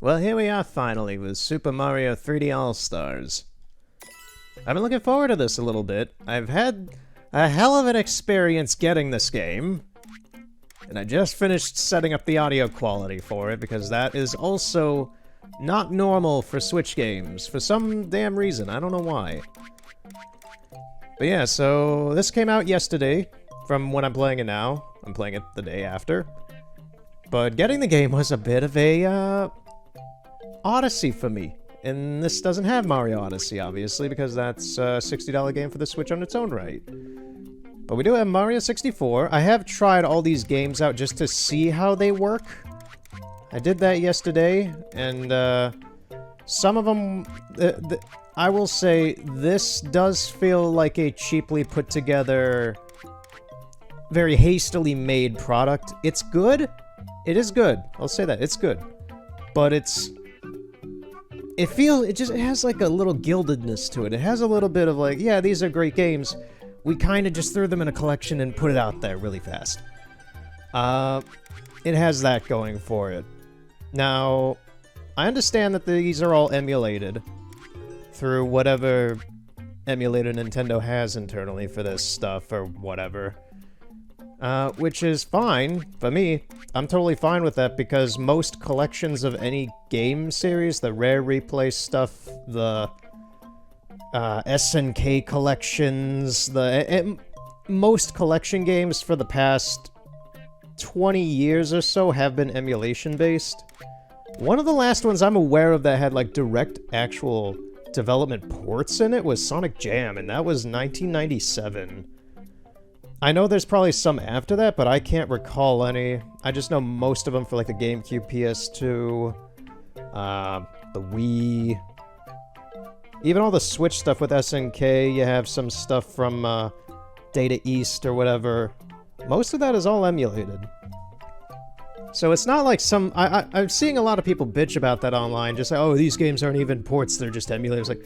Well, here we are finally with Super Mario 3D All-Stars. I've been looking forward to this a little bit. I've had a hell of an experience getting this game. And I just finished setting up the audio quality for it because that is also not normal for Switch games for some damn reason. I don't know why. But yeah, so this came out yesterday from when I'm playing it now. I'm playing it the day after. But getting the game was a bit of a, odyssey for me. And this doesn't have Mario Odyssey, obviously, because that's a $60 game for the Switch on its own right. But we do have Mario 64. I have tried all these games out just to see how they work. I did that yesterday, and some of them... I will say, this does feel like a cheaply put together, very hastily made product. It's good. It is good. I'll say that. It's good. But it's... It has like a little gildedness to it. It has a little bit of like, yeah, these are great games. We kind of just threw them in a collection and put it out there really fast. It has that going for it. Now, I understand that these are all emulated through whatever emulator Nintendo has internally for this stuff or whatever. Which is fine for me. I'm totally fine with that because most collections of any game series, the Rare Replay stuff, the SNK collections, most collection games for the past 20 years or so have been emulation-based. One of the last ones I'm aware of that had like direct actual development ports in it was Sonic Jam, and that was 1997. I know there's probably some after that, but I can't recall any. I just know most of them for like the GameCube, PS2, the Wii. Even all the Switch stuff with SNK, you have some stuff from Data East or whatever. Most of that is all emulated. So it's not like some... I'm seeing a lot of people bitch about that online, just like, oh, these games aren't even ports, they're just emulators. Like,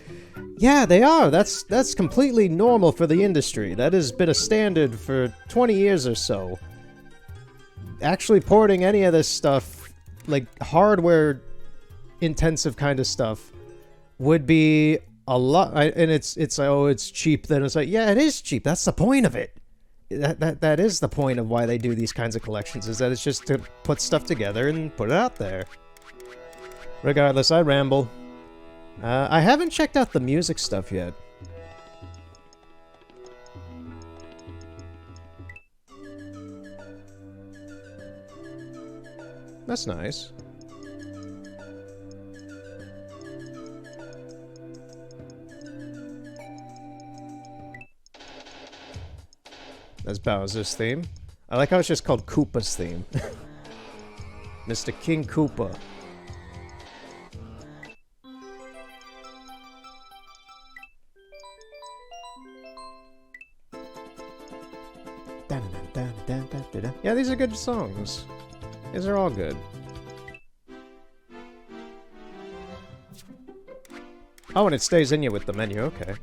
yeah, they are. That's completely normal for the industry. That has been a standard for 20 years or so. Actually porting any of this stuff, like hardware-intensive kind of stuff, would be a lot... And it's like, oh, it's cheap. Then it's like, yeah, it is cheap. That's the point of it. That is the point of why they do these kinds of collections, is that it's just to put stuff together and put it out there. Regardless, I ramble. I haven't checked out the music stuff yet. That's nice. That's Bowser's theme. I like how it's just called Koopa's theme. Mr. King Koopa. Yeah, these are good songs. These are all good. Oh, and it stays in you with the menu, okay.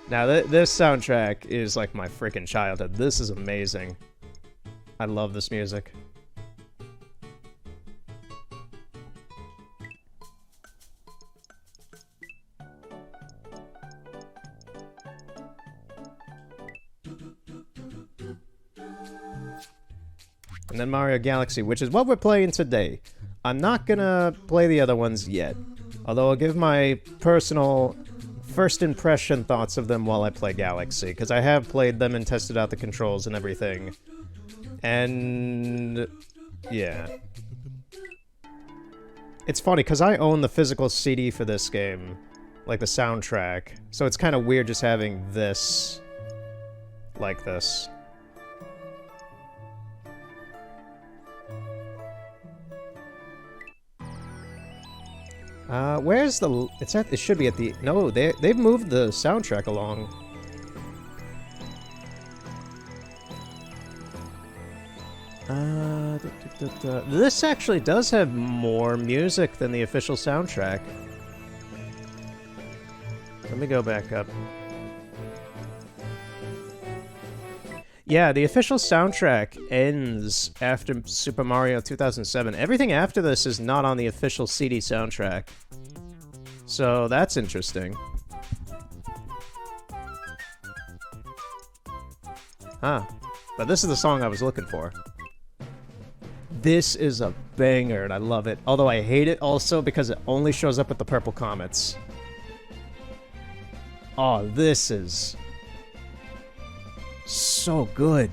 Now, this soundtrack is like my freaking childhood. This is amazing. I love this music. And then Mario Galaxy, which is what we're playing today. I'm not gonna play the other ones yet, although I'll give my personal first impression thoughts of them while I play Galaxy, because I have played them and tested out the controls and everything. And... yeah. It's funny, because I own the physical CD for this game, like the soundtrack, so it's kind of weird just having this like this. Where's the... it should be at the... No, they've moved the soundtrack along. This actually does have more music than the official soundtrack. Let me go back up. Yeah, the official soundtrack ends after Super Mario 2007. Everything after this is not on the official CD soundtrack. So that's interesting. Huh. But this is the song I was looking for. This is a banger, and I love it. Although I hate it also because it only shows up with the purple comets. Oh, this is so good.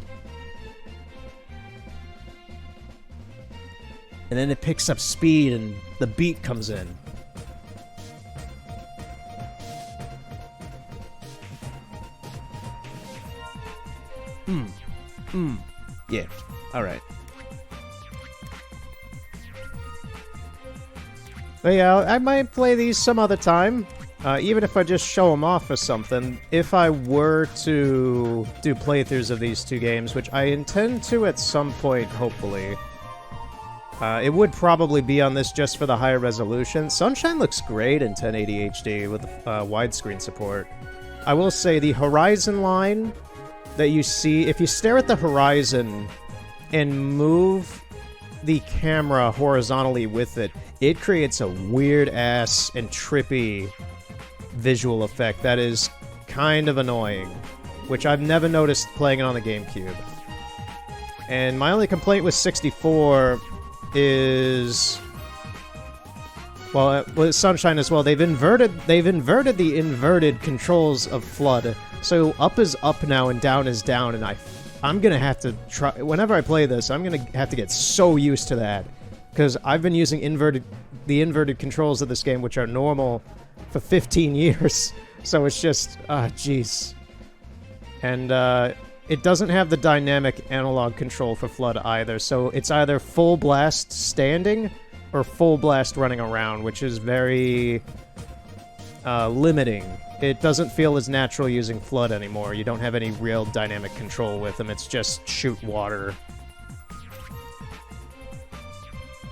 And then it picks up speed and the beat comes in. Yeah, alright. But yeah, I might play these some other time. Even if I just show them off or something. If I were to do playthroughs of these two games, which I intend to at some point, hopefully. It would probably be on this just for the higher resolution. Sunshine looks great in 1080 HD with widescreen support. I will say the horizon line that you see, if you stare at the horizon and move the camera horizontally with it, it creates a weird-ass and trippy visual effect that is kind of annoying, which I've never noticed playing it on the GameCube. And my only complaint with 64 is... well, with Sunshine as well, they've inverted the inverted controls of FLUDD. So up is up now and down is down, and I'm gonna have to try... whenever I play this, I'm gonna have to get so used to that. Because I've been using the inverted controls of this game, which are normal, for 15 years. So it's just... jeez. And, it doesn't have the dynamic analog control for FLUDD either, so it's either full blast standing or full blast running around, which is very limiting. It doesn't feel as natural using FLUDD anymore. You don't have any real dynamic control with them. It's just shoot water.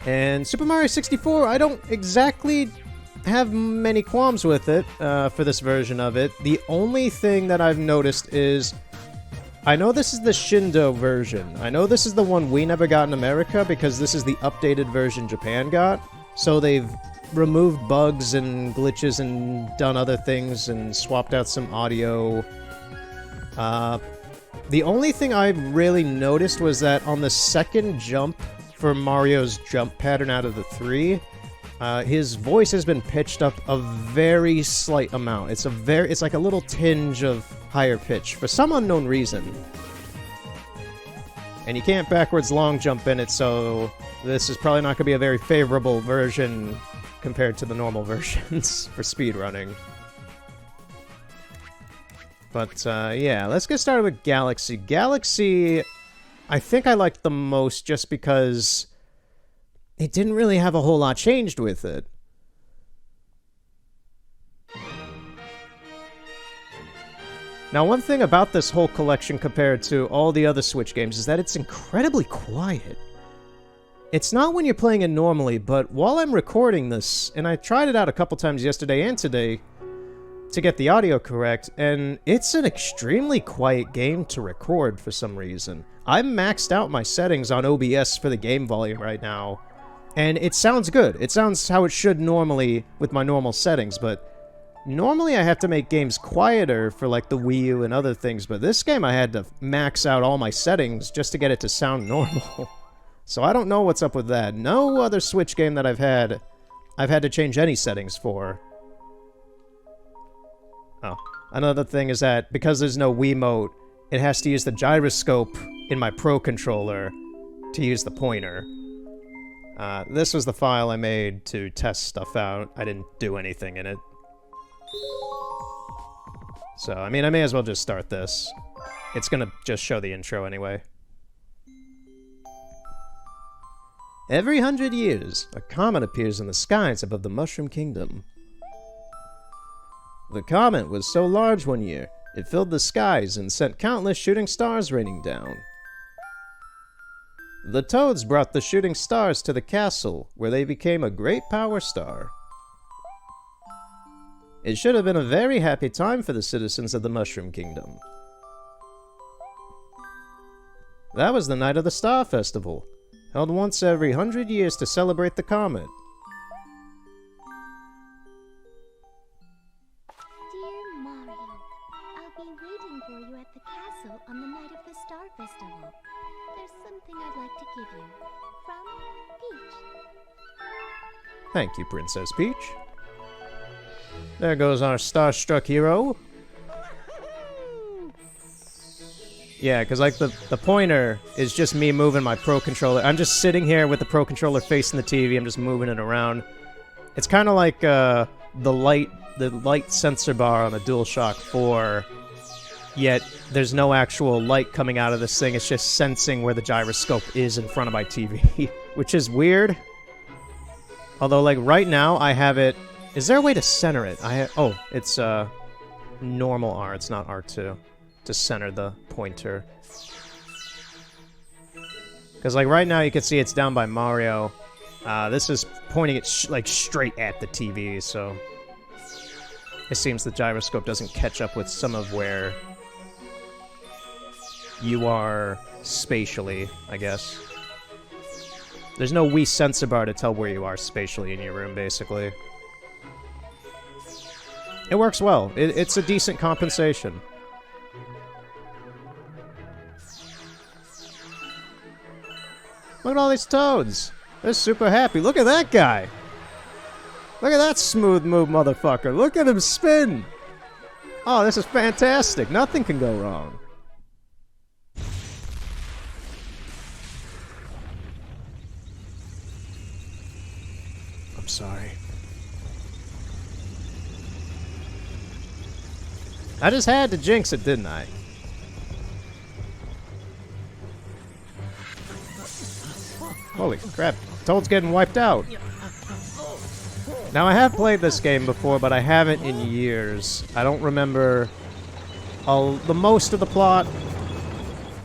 And Super Mario 64, I don't exactly have many qualms with it for this version of it. The only thing that I've noticed is... I know this is the Shindo version. I know this is the one we never got in America because this is the updated version Japan got. So they've removed bugs and glitches and done other things and swapped out some audio. The only thing I really noticed was that on the second jump for Mario's jump pattern out of the three, his voice has been pitched up a very slight amount. It's like a little tinge of higher pitch for some unknown reason. And you can't backwards long jump in it, so this is probably not going to be a very favorable version compared to the normal versions for speedrunning. But, yeah, let's get started with Galaxy. Galaxy, I think I liked the most just because it didn't really have a whole lot changed with it. Now, one thing about this whole collection compared to all the other Switch games is that it's incredibly quiet. It's not when you're playing it normally, but while I'm recording this, and I tried it out a couple times yesterday and today to get the audio correct, and it's an extremely quiet game to record for some reason. I've maxed out my settings on OBS for the game volume right now, and it sounds good. It sounds how it should normally with my normal settings, but normally I have to make games quieter for like the Wii U and other things, but this game I had to max out all my settings just to get it to sound normal. So I don't know what's up with that. No other Switch game that I've had to change any settings for. Oh, another thing is that because there's no Wiimote, it has to use the gyroscope in my Pro Controller to use the pointer. This was the file I made to test stuff out. I didn't do anything in it. So, I mean, I may as well just start this. It's gonna just show the intro anyway. Every 100 years, a comet appears in the skies above the Mushroom Kingdom. The comet was so large one year, it filled the skies and sent countless shooting stars raining down. The Toads brought the shooting stars to the castle, where they became a great power star. It should have been a very happy time for the citizens of the Mushroom Kingdom. That was the night of the Star Festival, held once every 100 years to celebrate the comet. Dear Mario, I'll be waiting for you at the castle on the night of the Star Festival. There's something I'd like to give you. From Peach. Thank you, Princess Peach. There goes our starstruck hero. Yeah, because like the pointer is just me moving my Pro Controller. I'm just sitting here with the Pro Controller facing the TV. I'm just moving it around. It's kind of like the light sensor bar on the DualShock 4. Yet there's no actual light coming out of this thing. It's just sensing where the gyroscope is in front of my TV, which is weird. Although, like right now, I have it. Is there a way to center it? Oh, it's normal R. It's not R2. To center the pointer. Because like right now you can see it's down by Mario. This is pointing it like straight at the TV, so it seems the gyroscope doesn't catch up with some of where you are spatially, I guess. There's no Wii sensor bar to tell where you are spatially in your room, basically. It works well. It's a decent compensation. Look at all these toads. They're super happy. Look at that guy. Look at that smooth move, motherfucker. Look at him spin. Oh, this is fantastic. Nothing can go wrong. I'm sorry. I just had to jinx it, didn't I? Holy crap, Toad's getting wiped out. Now, I have played this game before, but I haven't in years. I don't remember the most of the plot.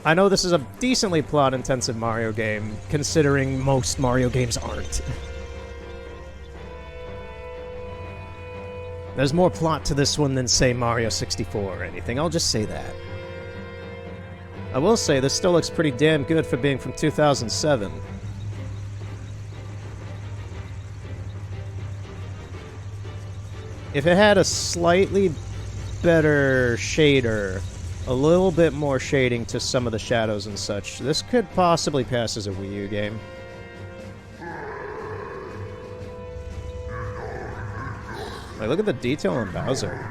I know this is a decently plot-intensive Mario game, considering most Mario games aren't. There's more plot to this one than, say, Mario 64 or anything. I'll just say that. I will say, this still looks pretty damn good for being from 2007. If it had a slightly better shader, a little bit more shading to some of the shadows and such, this could possibly pass as a Wii U game. Like, look at the detail on Bowser.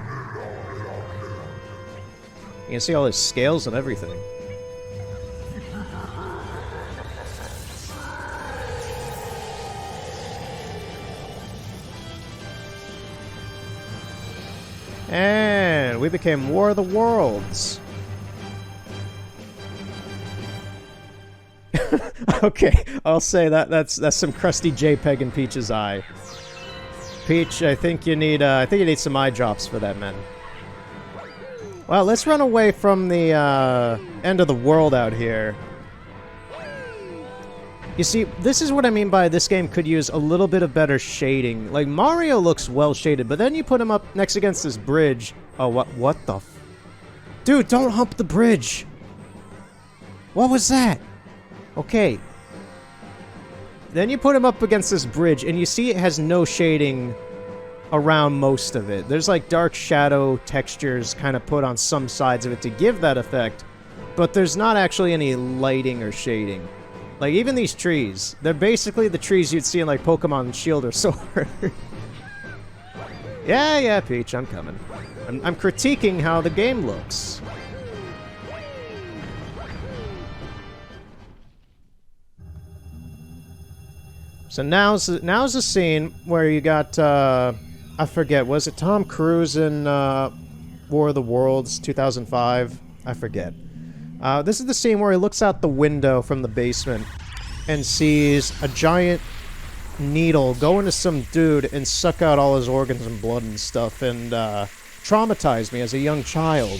You can see all his scales and everything. And we became War of the Worlds. Okay, I'll say that's some crusty JPEG in Peach's eye. Peach, I think you need some eye drops for that, man. Well, let's run away from the end of the world out here. You see, this is what I mean by this game could use a little bit of better shading. Like, Mario looks well shaded, but then you put him up next against this bridge. Oh, what the f... Dude, don't hump the bridge! What was that? Okay. Then you put him up against this bridge, and you see it has no shading around most of it. There's, like, dark shadow textures kind of put on some sides of it to give that effect, but there's not actually any lighting or shading. Like, even these trees, they're basically the trees you'd see in, like, Pokemon Shield or Sword. Yeah, Peach, I'm coming. I'm critiquing how the game looks. So now's the scene where you got, I forget, was it Tom Cruise in War of the Worlds 2005? I forget. This is the scene where he looks out the window from the basement and sees a giant needle go into some dude and suck out all his organs and blood and stuff, and traumatized me as a young child.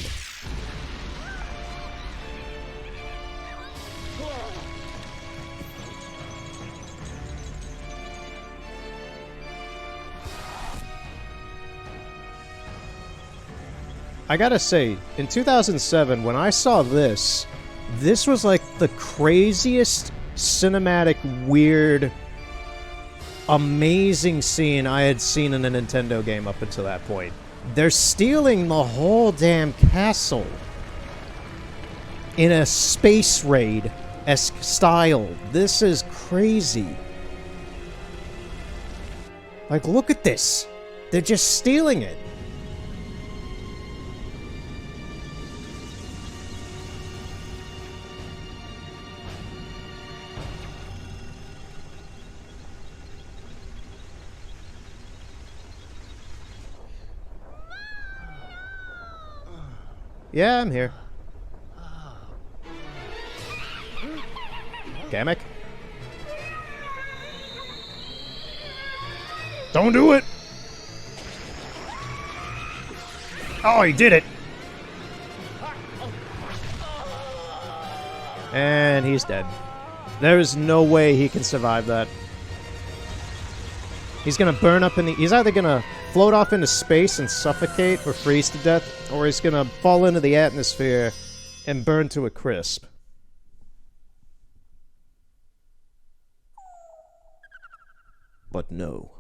I gotta say, in 2007, when I saw this, this was like the craziest cinematic, weird, amazing scene I had seen in a Nintendo game up until that point. They're stealing the whole damn castle in a space raid-esque style. This is crazy. Like, look at this. They're just stealing it. Yeah, I'm here. Kamek? Don't do it! Oh, he did it! And he's dead. There's no way he can survive that. He's gonna burn up in the... He's either gonna float off into space and suffocate or freeze to death, or he's gonna fall into the atmosphere and burn to a crisp. But no.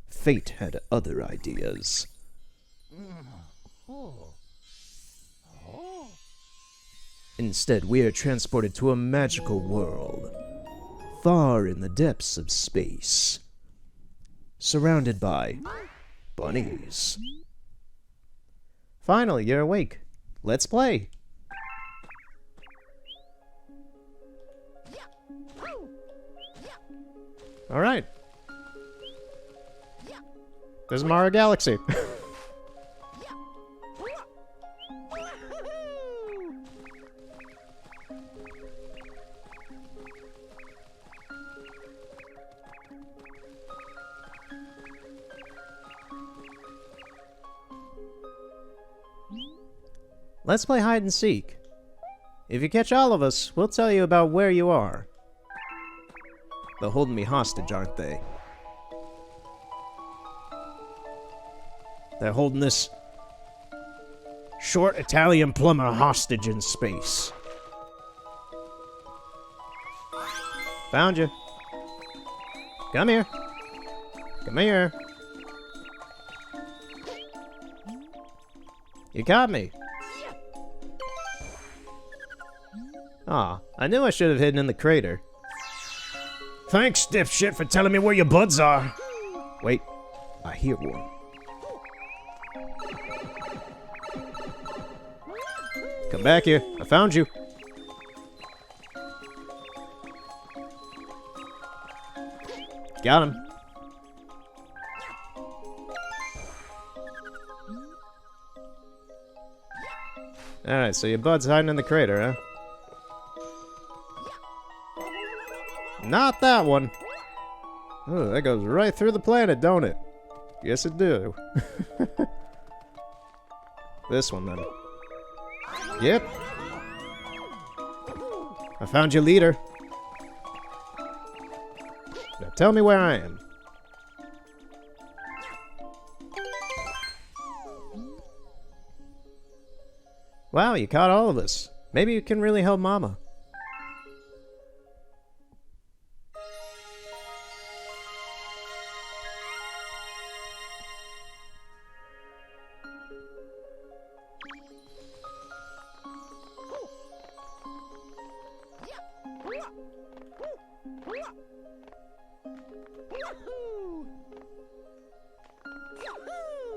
Fate had other ideas. Instead, we are transported to a magical world, far in the depths of space, surrounded by bunnies. Finally, you're awake. Let's play. All right. There's Mario Galaxy. Let's play hide and seek. If you catch all of us, we'll tell you about where you are. They're holding me hostage, aren't they? They're holding this short Italian plumber hostage in space. Found you. Come here. Come here. You caught me. Aw, I knew I should have hidden in the crater. Thanks, dipshit, for telling me where your buds are. Wait, I hear one. Come back here. I found you. Got him. Alright, so your bud's hiding in the crater, huh? Not that one. Oh, that goes right through the planet, don't it? Yes, it do. This one, then. Yep. I found your leader. Now tell me where I am. Wow, you caught all of us. Maybe you can really help Mama.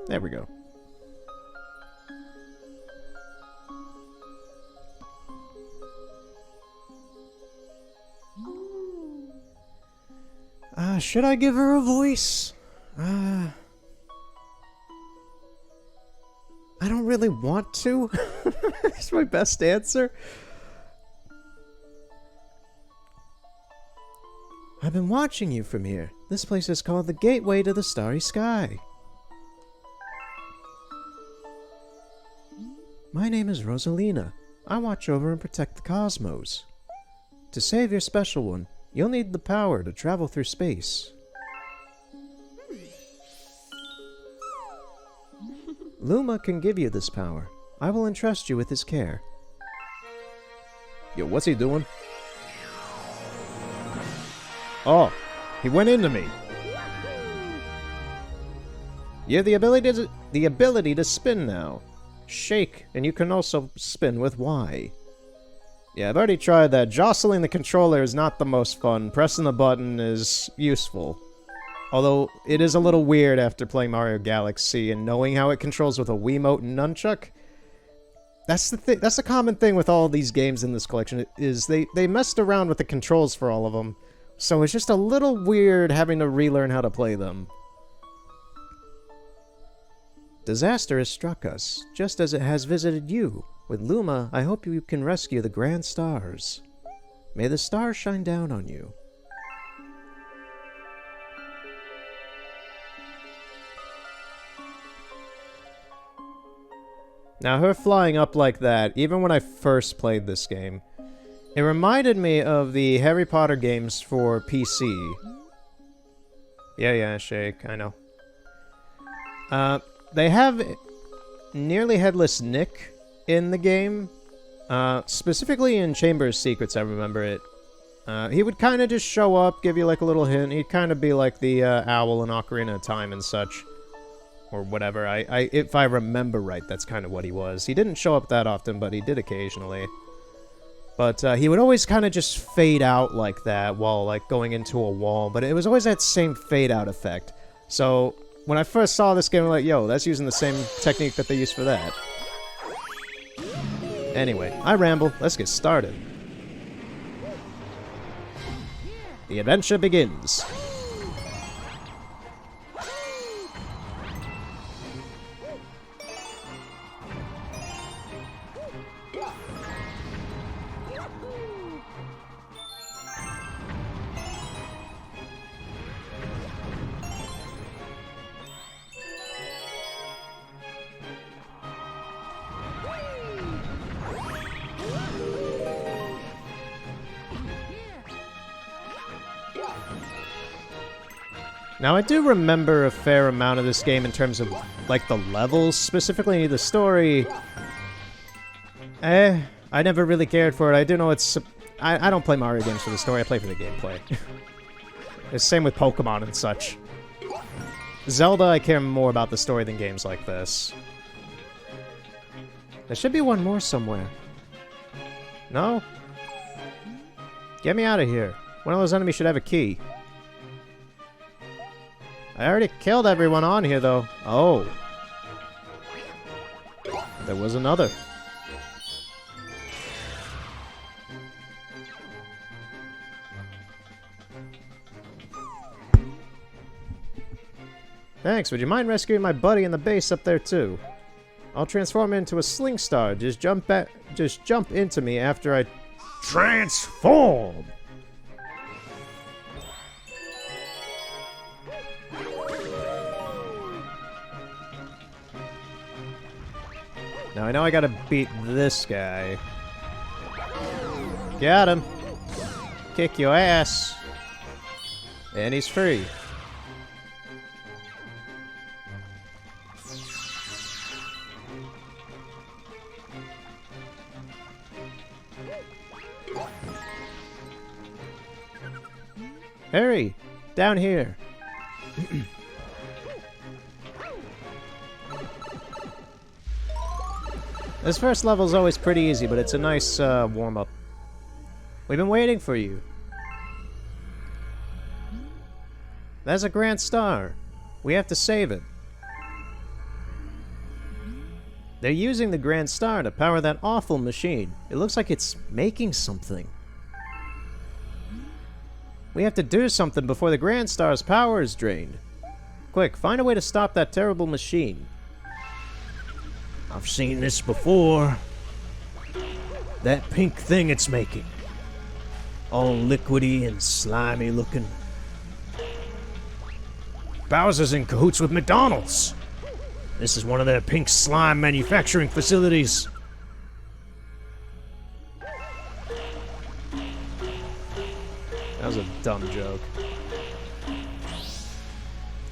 There we go. Should I give her a voice? I don't really want to. It's my best answer. I've been watching you from here. This place is called the Gateway to the Starry Sky. My name is Rosalina. I watch over and protect the cosmos. To save your special one, you'll need the power to travel through space. Luma can give you this power. I will entrust you with his care. Yo, what's he doing? Oh, he went into me. You have the ability to spin now. Shake, and you can also spin with Y. Yeah, I've already tried that. Jostling the controller is not the most fun. Pressing the button is useful. Although, it is a little weird after playing Mario Galaxy and knowing how it controls with a Wiimote and nunchuck. That's the common thing with all these games in this collection, is they messed around with the controls for all of them. So it's just a little weird having to relearn how to play them. Disaster has struck us, just as it has visited you. With Luma, I hope you can rescue the Grand Stars. May the stars shine down on you. Now, her flying up like that, even when I first played this game, it reminded me of the Harry Potter games for PC. Yeah, Shake, I know. They have nearly headless Nick in the game. Specifically in Chamber's Secrets, I remember it. He would kind of just show up, give you like a little hint. He'd kind of be like the owl in Ocarina of Time and such. Or whatever. If I remember right, that's kind of what he was. He didn't show up that often, but he did occasionally. But he would always kind of just fade out like that while like going into a wall. But it was always that same fade out effect. So when I first saw this game, I'm like, yo, that's using the same technique that they use for that. Anyway, I ramble. Let's get started. The adventure begins. Now, I do remember a fair amount of this game in terms of, like, the levels, specifically the story. I never really cared for it. I do know it's... I don't play Mario games for the story, I play for the gameplay. It's same with Pokemon and such. Zelda, I care more about the story than games like this. There should be one more somewhere. No? Get me out of here. One of those enemies should have a key. I already killed everyone on here, though. Oh. There was another. Thanks, would you mind rescuing my buddy in the base up there, too? I'll transform into a Sling Star. Just jump into me after I transform! Now I know I gotta beat this guy. Got him. Kick your ass. And he's free. Harry, down here. This first level is always pretty easy, but it's a nice warm-up. We've been waiting for you. That's a Grand Star. We have to save it. They're using the Grand Star to power that awful machine. It looks like it's making something. We have to do something before the Grand Star's power is drained. Quick, find a way to stop that terrible machine. I've seen this before. That pink thing it's making. All liquidy and slimy looking. Bowser's in cahoots with McDonald's. This is one of their pink slime manufacturing facilities. That was a dumb joke.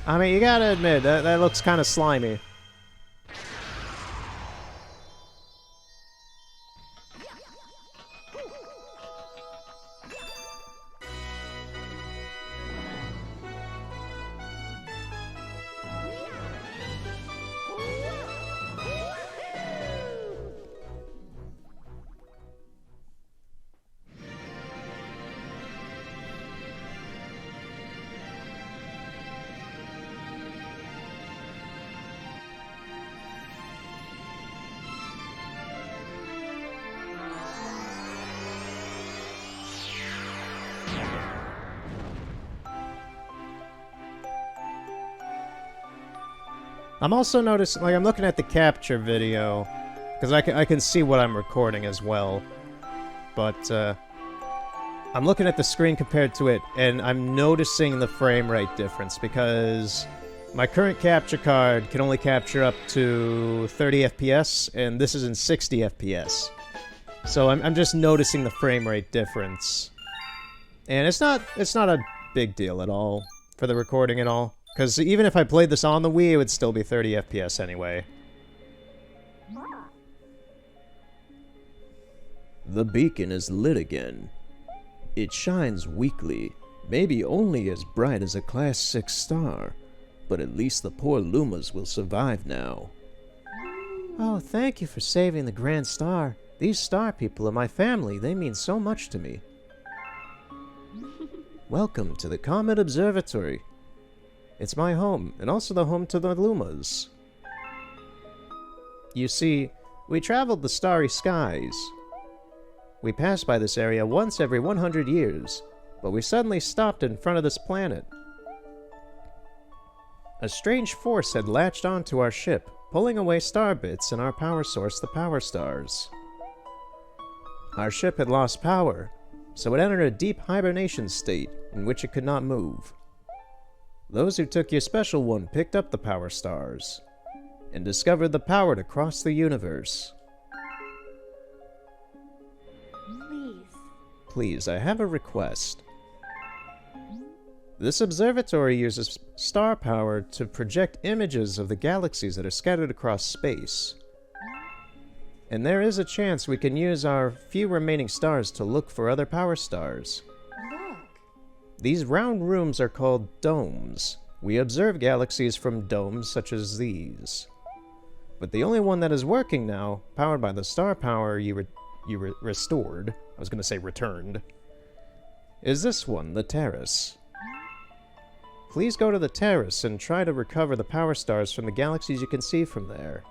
I mean, you gotta admit, that looks kind of slimy. I'm also noticing, like, I'm looking at the capture video, because I can see what I'm recording as well. But, I'm looking at the screen compared to it, and I'm noticing the frame rate difference, because my current capture card can only capture up to 30 FPS, and this is in 60 FPS. So I'm just noticing the frame rate difference. And it's not a big deal at all for the recording and all. Because even if I played this on the Wii, it would still be 30 FPS anyway. The beacon is lit again. It shines weakly, maybe only as bright as a Class 6 star, but at least the poor Lumas will survive now. Oh, thank you for saving the Grand Star. These star people are my family. They mean so much to me. Welcome to the Comet Observatory. It's my home, and also the home to the Lumas. You see, we traveled the starry skies. We passed by this area once every 100 years, but we suddenly stopped in front of this planet. A strange force had latched onto our ship, pulling away star bits and our power source, the Power Stars. Our ship had lost power, so it entered a deep hibernation state in which it could not move. Those who took your special one picked up the Power Stars and discovered the power to cross the universe. Please, I have a request. This observatory uses star power to project images of the galaxies that are scattered across space. And there is a chance we can use our few remaining stars to look for other power stars. Look. These round rooms are called domes. We observe galaxies from domes such as these. But the only one that is working now, powered by the star power you restored, I was going to say returned, is this one, the Terrace. Please go to the Terrace and try to recover the power stars from the galaxies you can see from there.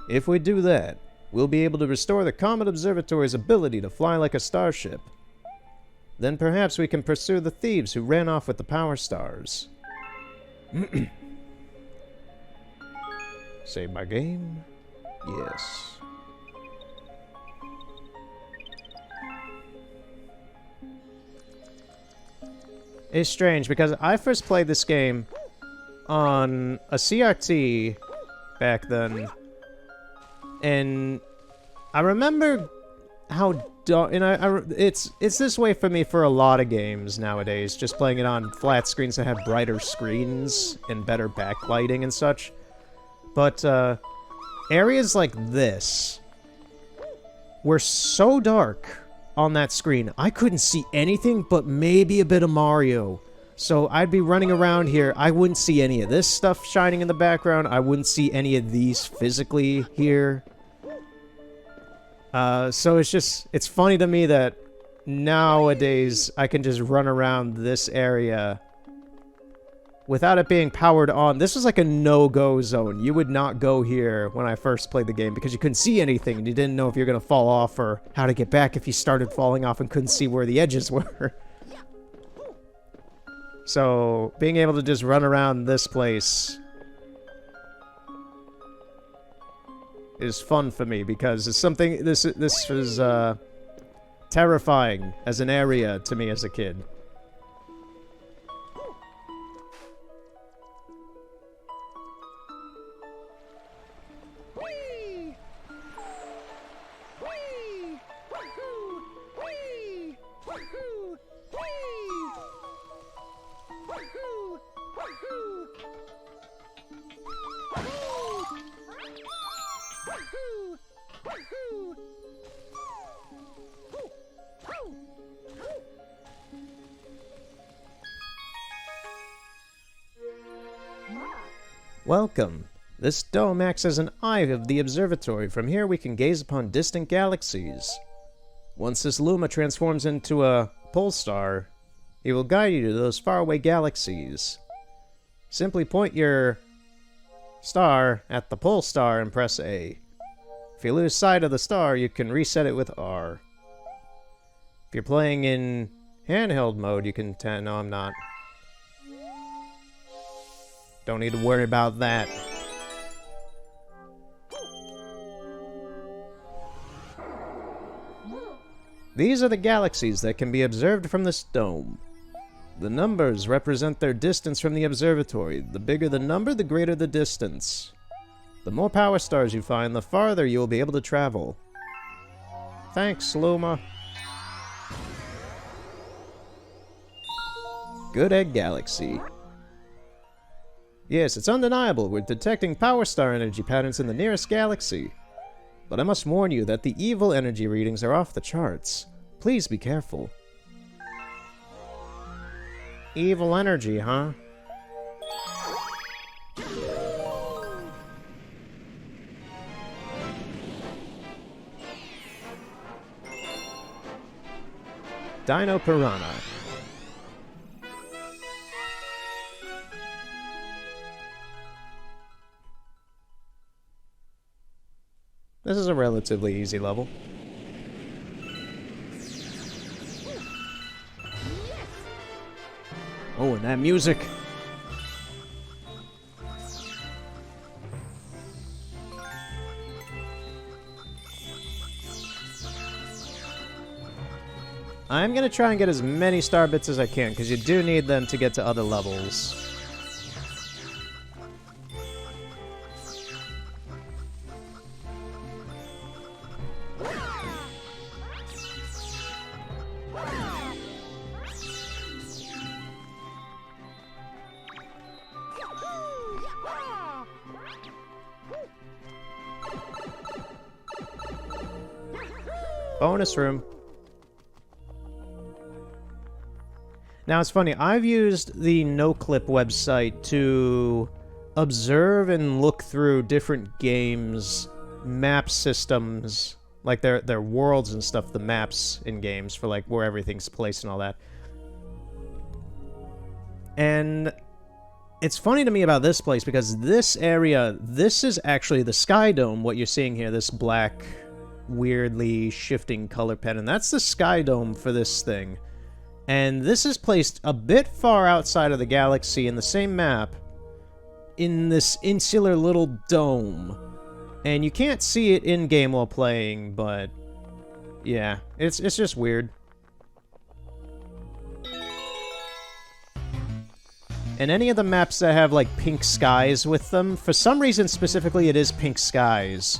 If we do that, we'll be able to restore the Comet Observatory's ability to fly like a starship. Then perhaps we can pursue the thieves who ran off with the power stars. Save my game? Yes. It's strange because I first played this game on a CRT back then. And I remember how it's this way for me for a lot of games nowadays, just playing it on flat screens that have brighter screens and better backlighting and such. But areas like this were so dark on that screen, I couldn't see anything but maybe a bit of Mario. So I'd be running around here, I wouldn't see any of this stuff shining in the background, I wouldn't see any of these physically here. So it's funny to me that nowadays I can just run around this area without it being powered on. This was like a no-go zone. You would not go here when I first played the game because you couldn't see anything and you didn't know if you're going to fall off or how to get back if you started falling off and couldn't see where the edges were. So, being able to just run around this place is fun for me because it's something, this was terrifying as an area to me as a kid. Welcome. This dome acts as an eye of the observatory. From here we can gaze upon distant galaxies. Once this Luma transforms into a pole star, it will guide you to those faraway galaxies. Simply point your star at the pole star and press A. If you lose sight of the star, you can reset it with R. If you're playing in handheld mode, you can no, I'm not. Don't need to worry about that. These are the galaxies that can be observed from this dome. The numbers represent their distance from the observatory. The bigger the number, the greater the distance. The more power stars you find, the farther you will be able to travel. Thanks, Luma. Good Egg Galaxy. Yes, it's undeniable. We're detecting power star energy patterns in the nearest galaxy. But I must warn you that the evil energy readings are off the charts. Please be careful. Evil energy, huh? Dino Piranha. This is a relatively easy level. Oh, and that music! I'm gonna try and get as many star bits as I can, because you do need them to get to other levels. Bonus room. Now it's funny, I've used the NoClip website to observe and look through different games, map systems, like their worlds and stuff, the maps in games for like where everything's placed and all that. And it's funny to me about this place because this area, this is actually the Sky Dome, what you're seeing here, this black, weirdly shifting color pattern. That's the Sky Dome for this thing. And this is placed a bit far outside of the galaxy in the same map, in this insular little dome. And you can't see it in-game while playing, but yeah, it's just weird. And any of the maps that have, like, pink skies with them, for some reason specifically it is pink skies.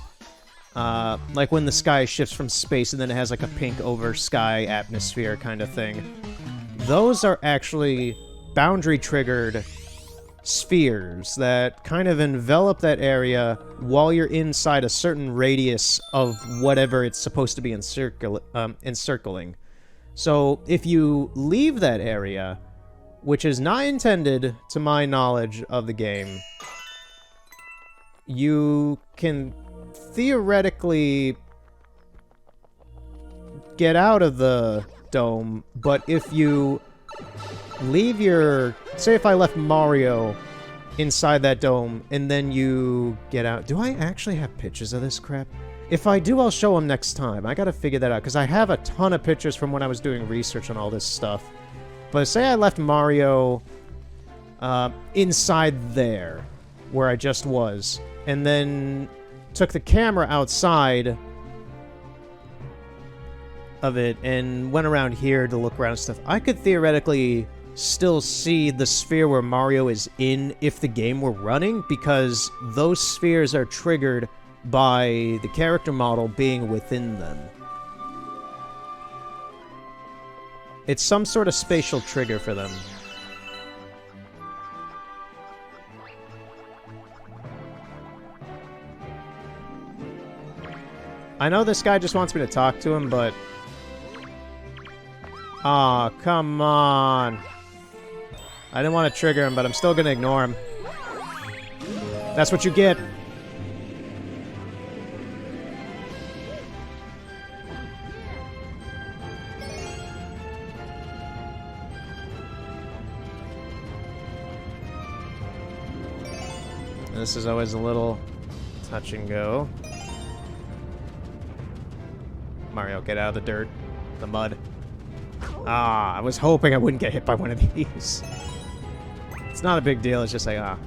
Like when the sky shifts from space and then it has, like, a pink over sky atmosphere kind of thing. Those are actually boundary-triggered spheres that kind of envelop that area while you're inside a certain radius of whatever it's supposed to be encircling. So if you leave that area, which is not intended, to my knowledge of the game, you can theoretically get out of the dome, but if you leave your... Say if I left Mario inside that dome, and then you get out... Do I actually have pictures of this crap? If I do, I'll show them next time. I gotta figure that out, because I have a ton of pictures from when I was doing research on all this stuff. But say I left Mario inside there, where I just was, and then took the camera outside of it and went around here to look around and stuff, I could theoretically still see the sphere where Mario is in if the game were running, because those spheres are triggered by the character model being within them. It's some sort of spatial trigger for them. I know this guy just wants me to talk to him, but... Aw, oh, come on. I didn't want to trigger him, but I'm still gonna ignore him. That's what you get. This is always a little touch and go. Mario, get out of the dirt. The mud. Ah, I was hoping I wouldn't get hit by one of these. It's not a big deal, it's just like, ah.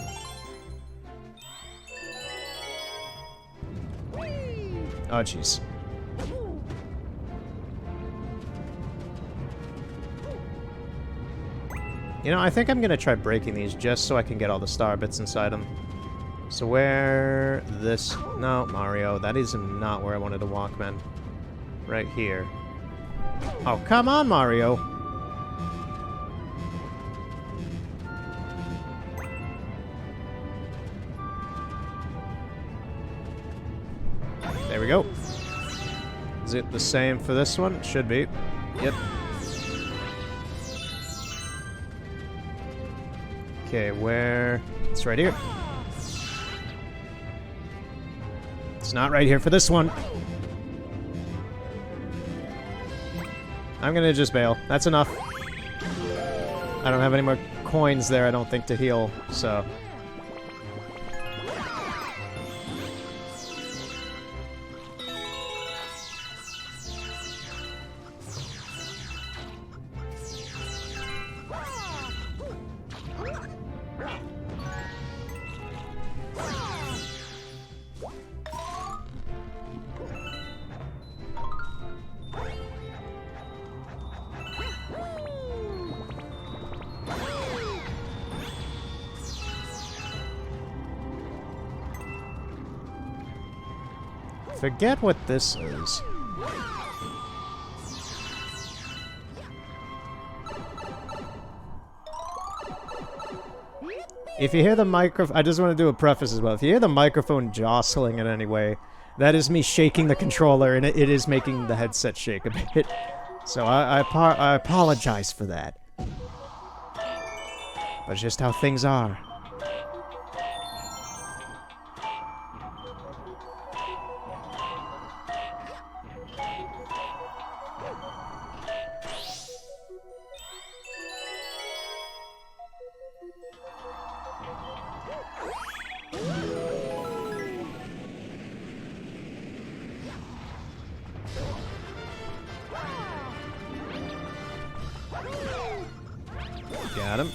Oh, jeez. You know, I think I'm gonna try breaking these just so I can get all the star bits inside them. So where... this... no, Mario, that is not where I wanted to walk, man. Right here. Oh, come on, Mario! There we go. Is it the same for this one? Should be. Yep. Okay, where... it's right here. It's not right here for this one. I'm gonna just bail. That's enough. I don't have any more coins there, I don't think, to heal, so... Forget what this is. If you hear the microphone, I just want to do a preface as well. If you hear the microphone jostling in any way, that is me shaking the controller, and it is making the headset shake a bit. So I apologize for that. But it's just how things are. Got him.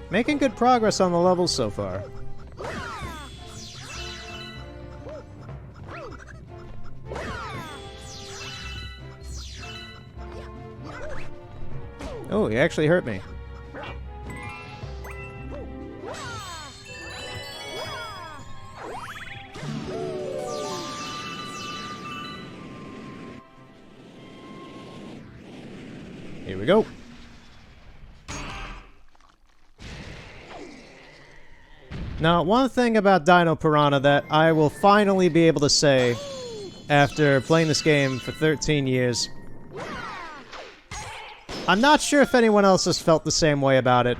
Making good progress on the levels so far. Oh, he actually hurt me. Here we go. Now, one thing about Dino Piranha that I will finally be able to say after playing this game for 13 years. I'm not sure if anyone else has felt the same way about it,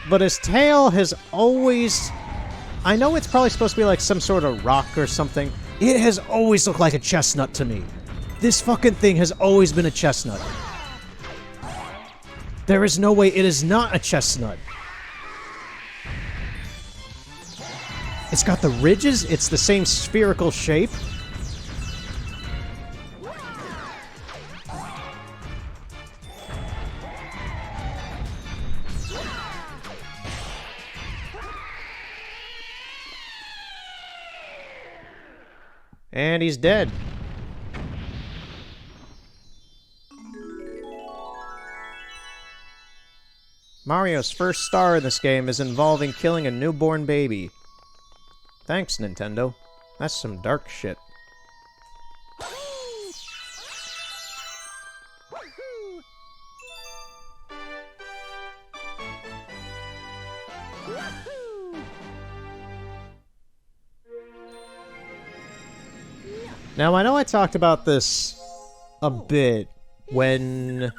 but his tail has always... I know it's probably supposed to be like some sort of rock or something. It has always looked like a chestnut to me. This fucking thing has always been a chestnut. There is no way it is not a chestnut. It's got the ridges, it's the same spherical shape. And he's dead. Mario's first star in this game is involving killing a newborn baby. Thanks, Nintendo. That's some dark shit. Now, I know I talked about this a bit when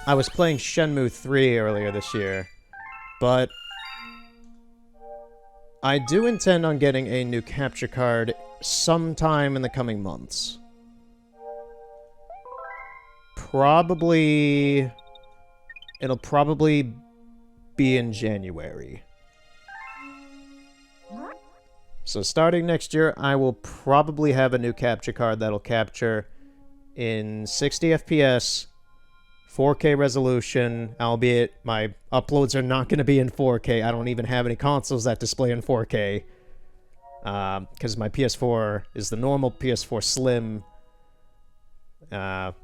I was playing Shenmue 3 earlier this year, but I do intend on getting a new capture card sometime in the coming months. Probably... it'll probably be in January. So starting next year, I will probably have a new capture card that'll capture in 60 FPS 4K resolution, albeit my uploads are not going to be in 4K. I don't even have any consoles that display in 4K. Because my PS4 is the normal PS4 Slim.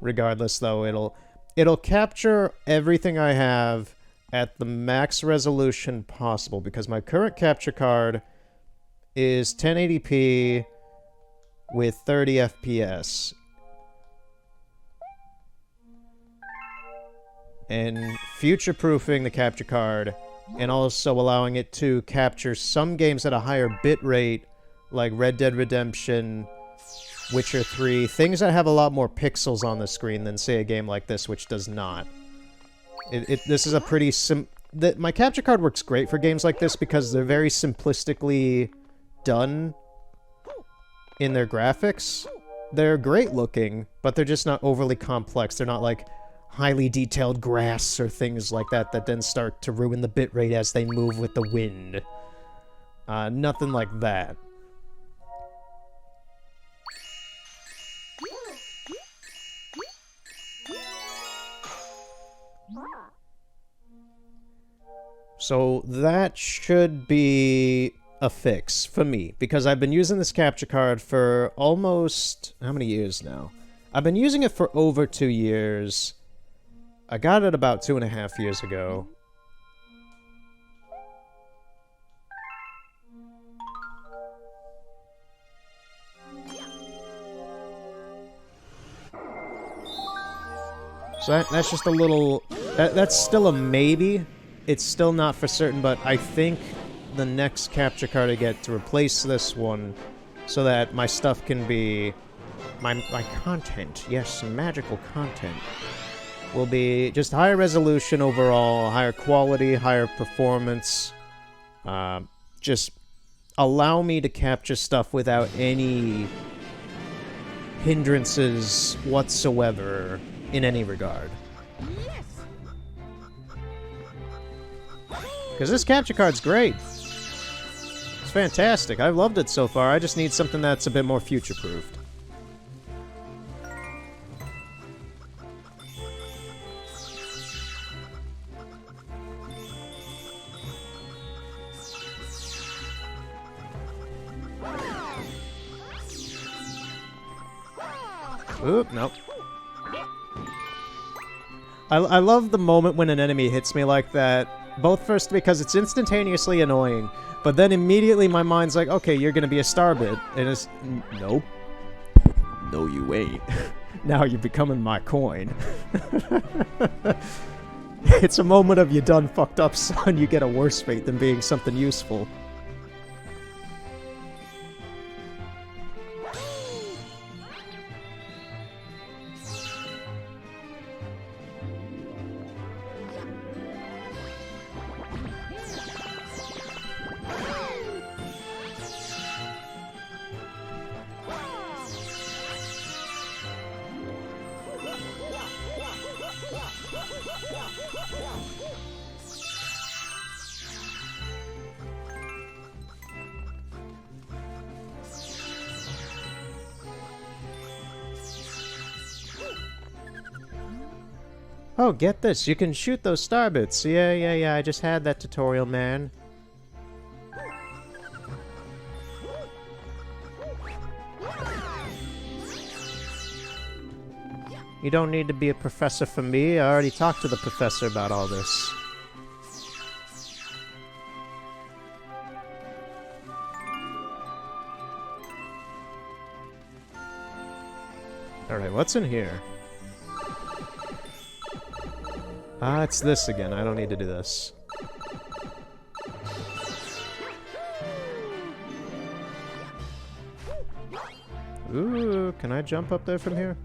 Regardless, though, it'll capture everything I have at the max resolution possible, because my current capture card is 1080p with 30 FPS. And future-proofing the capture card, and also allowing it to capture some games at a higher bitrate, like Red Dead Redemption, Witcher 3, things that have a lot more pixels on the screen than, say, a game like this, which does not. This is a pretty my capture card works great for games like this because they're very simplistically done in their graphics. They're great looking, but they're just not overly complex. They're not like highly detailed grass or things like that that then start to ruin the bitrate as they move with the wind. Nothing like that. So that should be a fix for me, because I've been using this capture card for almost... how many years now? I've been using it for over 2 years. I got it about 2.5 years ago. So that's just a little... That's still a maybe. It's still not for certain, but I think the next capture card I get to replace this one so that my stuff can be... My content, yes, magical content, will be just higher resolution overall, higher quality, higher performance. Just allow me to capture stuff without any hindrances whatsoever in any regard. Because this capture card's great. It's fantastic. I've loved it so far. I just need something that's a bit more future-proofed. Oop, nope. I love the moment when an enemy hits me like that. Both first because it's instantaneously annoying, but then immediately my mind's like, okay, you're gonna be a starbit. And it's... nope. No, you ain't. Now you're becoming my coin. It's a moment of you done fucked up, son. You get a worse fate than being something useful. Oh, get this. You can shoot those starbits. Yeah, I just had that tutorial, man. You don't need to be a professor for me. I already talked to the professor about all this. Alright, what's in here? Ah, it's this again. I don't need to do this. Ooh, can I jump up there from here?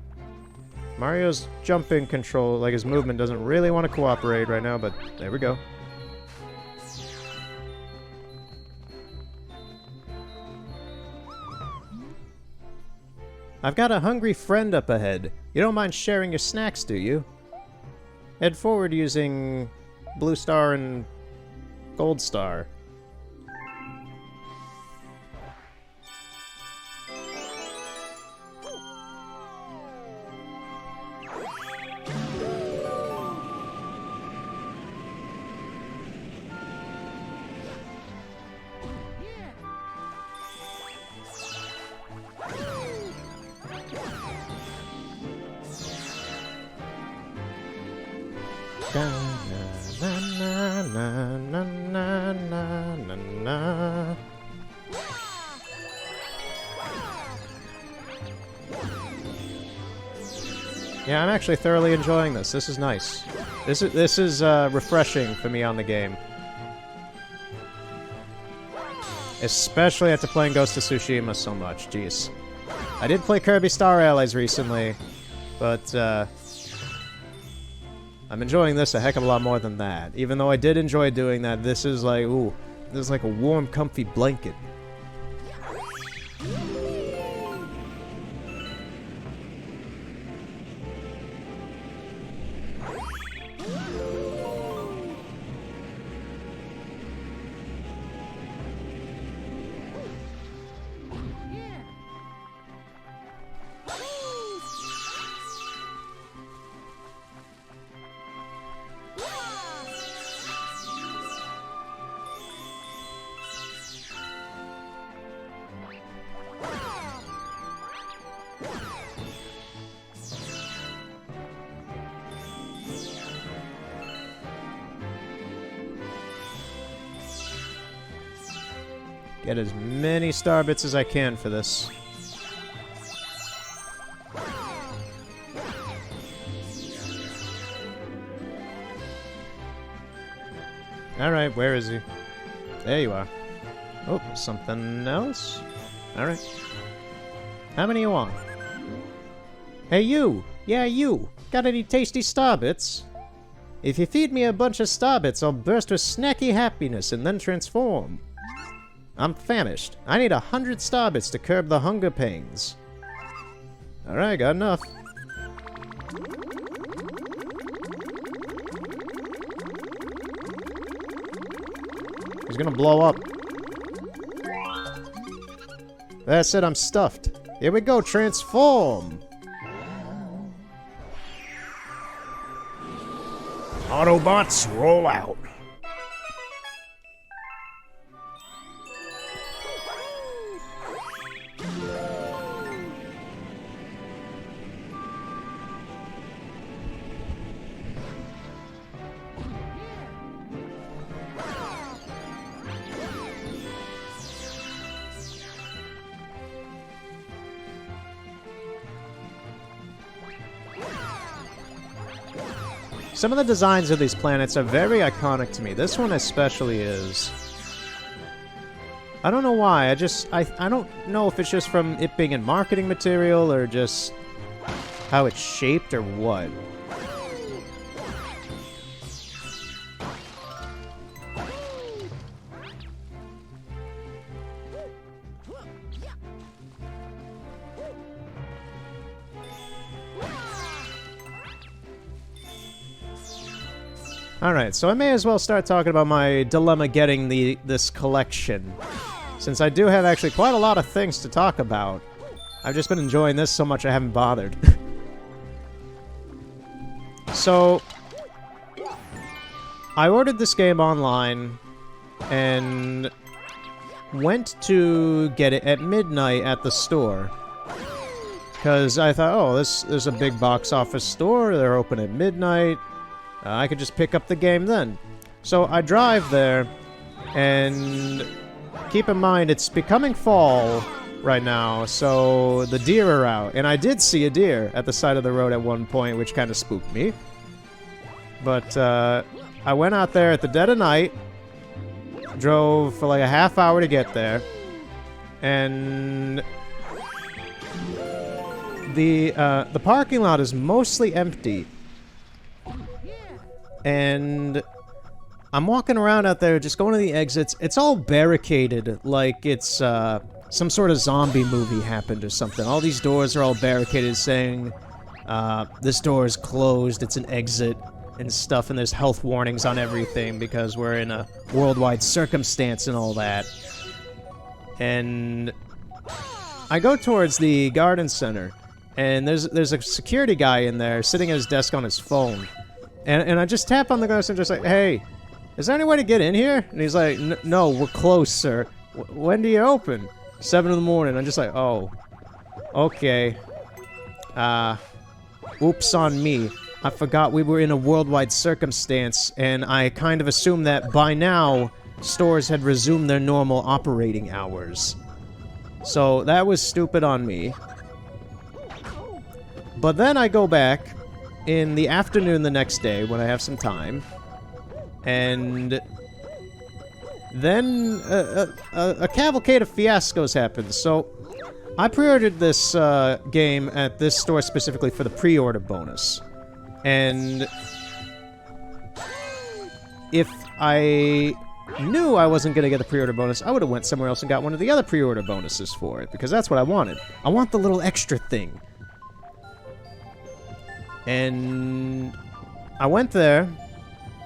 Mario's jumping control, like his movement doesn't really want to cooperate right now, but there we go. I've got a hungry friend up ahead. You don't mind sharing your snacks, do you? Head forward using Blue Star and Gold Star. Na, na, na, na, na, na, na, na. Yeah, I'm actually thoroughly enjoying this. This is nice. This is refreshing for me on the game. Especially after playing Ghost of Tsushima so much. Jeez. I did play Kirby Star Allies recently, but I'm enjoying this a heck of a lot more than that. Even though I did enjoy doing that, this is like, ooh, this is like a warm, comfy blanket. Get as many star bits as I can for this. Alright, where is he? There you are. Oh, something else? Alright. How many you want? Hey, you! Yeah, you! Got any tasty star bits? If you feed me a bunch of star bits, I'll burst with snacky happiness and then transform. I'm famished. I need 100 star bits to curb the hunger pains. Alright, got enough. He's gonna blow up. That's it, I'm stuffed. Here we go, transform! Autobots, roll out. Some of the designs of these planets are very iconic to me. This one especially is. I don't know why. I don't know if it's just from it being in marketing material or just how it's shaped or what. Alright, so I may as well start talking about my dilemma getting this collection. Since I do have actually quite a lot of things to talk about. I've just been enjoying this so much I haven't bothered. So, I ordered this game online and went to get it at midnight at the store. Because I thought, oh, there's a big box office store, they're open at midnight. I could just pick up the game then. So I drive there, and keep in mind, it's becoming fall right now, so the deer are out. And I did see a deer at the side of the road at one point, which kind of spooked me. But I went out there at the dead of night, drove for like a half hour to get there, and the parking lot is mostly empty. And I'm walking around out there, just going to the exits. It's all barricaded, like it's some sort of zombie movie happened or something. All these doors are all barricaded, saying, this door is closed, it's an exit, and stuff, and there's health warnings on everything, because we're in a worldwide circumstance and all that. And I go towards the garden center, and there's a security guy in there, sitting at his desk on his phone. And I just tap on the glass and just like, hey, is there any way to get in here? And he's like, no, we're closed, sir. When do you open? 7 in the morning. I'm just like, oh, okay. Oops on me. I forgot we were in a worldwide circumstance, and I kind of assumed that by now, stores had resumed their normal operating hours. So that was stupid on me. But then I go back in the afternoon the next day when I have some time, and then a cavalcade of fiascos happens. So I pre-ordered this game at this store specifically for the pre-order bonus. And if I knew I wasn't going to get the pre-order bonus, I would have went somewhere else and got one of the other pre-order bonuses for it, because that's what I wanted. I want the little extra thing. And I went there,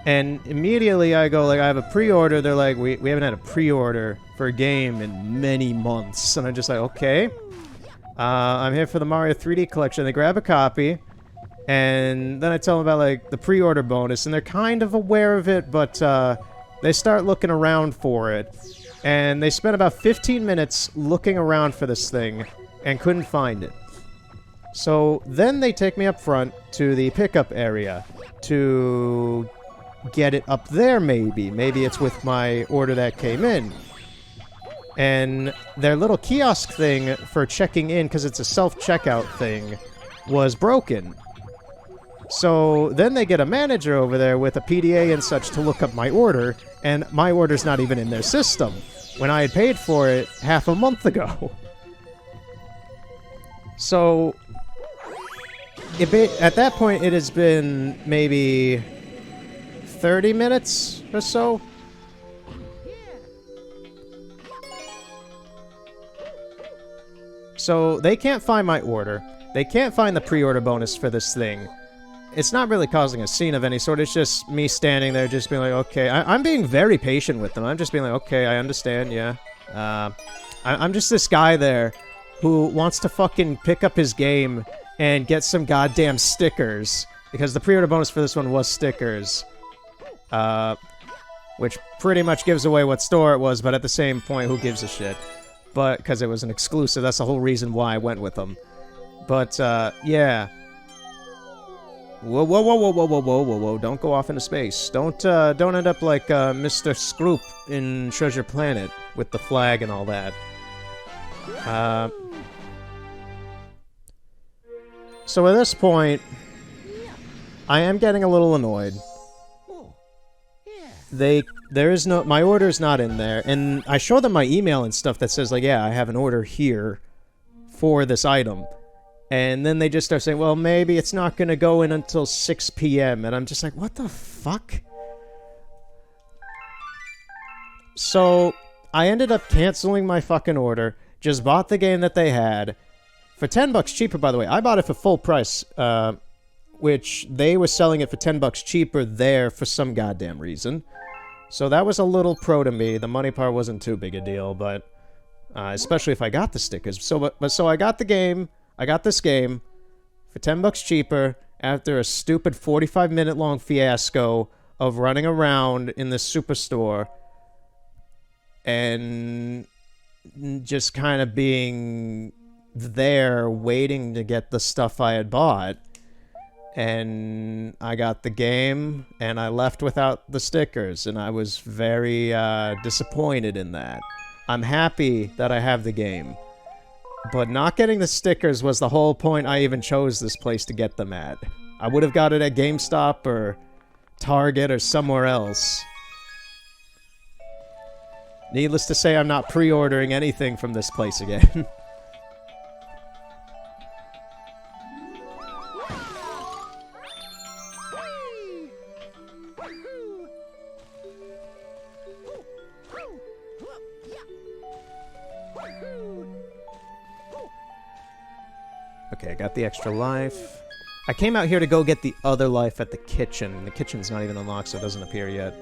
and immediately I go, like, I have a pre-order. They're like, we haven't had a pre-order for a game in many months. And I'm just like, okay. I'm here for the Mario 3D collection. They grab a copy, and then I tell them about, like, the pre-order bonus, and they're kind of aware of it, but they start looking around for it. And they spent about 15 minutes looking around for this thing and couldn't find it. So then they take me up front to the pickup area to get it up there, maybe. Maybe it's with my order that came in. And their little kiosk thing for checking in, because it's a self-checkout thing, was broken. So then they get a manager over there with a PDA and such to look up my order, and my order's not even in their system, when I had paid for it half a month ago. So at that point, it has been maybe 30 minutes or so. So they can't find my order. They can't find the pre-order bonus for this thing. It's not really causing a scene of any sort. It's just me standing there just being like, okay. I'm being very patient with them. I'm just being like, okay, I understand, yeah. I'm just this guy there who wants to fucking pick up his game and get some goddamn stickers, because the pre-order bonus for this one was stickers, which pretty much gives away what store it was, but at the same point, who gives a shit? But, because it was an exclusive, that's the whole reason why I went with them. But, yeah. Whoa, whoa, whoa, whoa, whoa, whoa, whoa, whoa, whoa, don't go off into space. Don't end up like, Mr. Scroop in Treasure Planet, with the flag and all that. So at this point, I am getting a little annoyed. My order's not in there, and I show them my email and stuff that says, like, yeah, I have an order here for this item. And then they just start saying, well, maybe it's not gonna go in until 6 p.m. And I'm just like, what the fuck? So, I ended up canceling my fucking order, just bought the game that they had, for $10 cheaper, by the way. I bought it for full price, which they were selling it for $10 cheaper there for some goddamn reason. So that was a little pro to me. The money part wasn't too big a deal, but especially if I got the stickers. So I got the game. I got this game for $10 cheaper after a stupid 45-minute long fiasco of running around in the superstore and just kind of being there waiting to get the stuff I had bought. And I got the game, and I left without the stickers, and I was very disappointed in that. I'm happy that I have the game, but not getting the stickers was the whole point I even chose this place to get them at. I would have got it at GameStop or Target or somewhere else. Needless to say, I'm not pre-ordering anything from this place again. Okay, I got the extra life. I came out here to go get the other life at the kitchen, and the kitchen's not even unlocked, so it doesn't appear yet.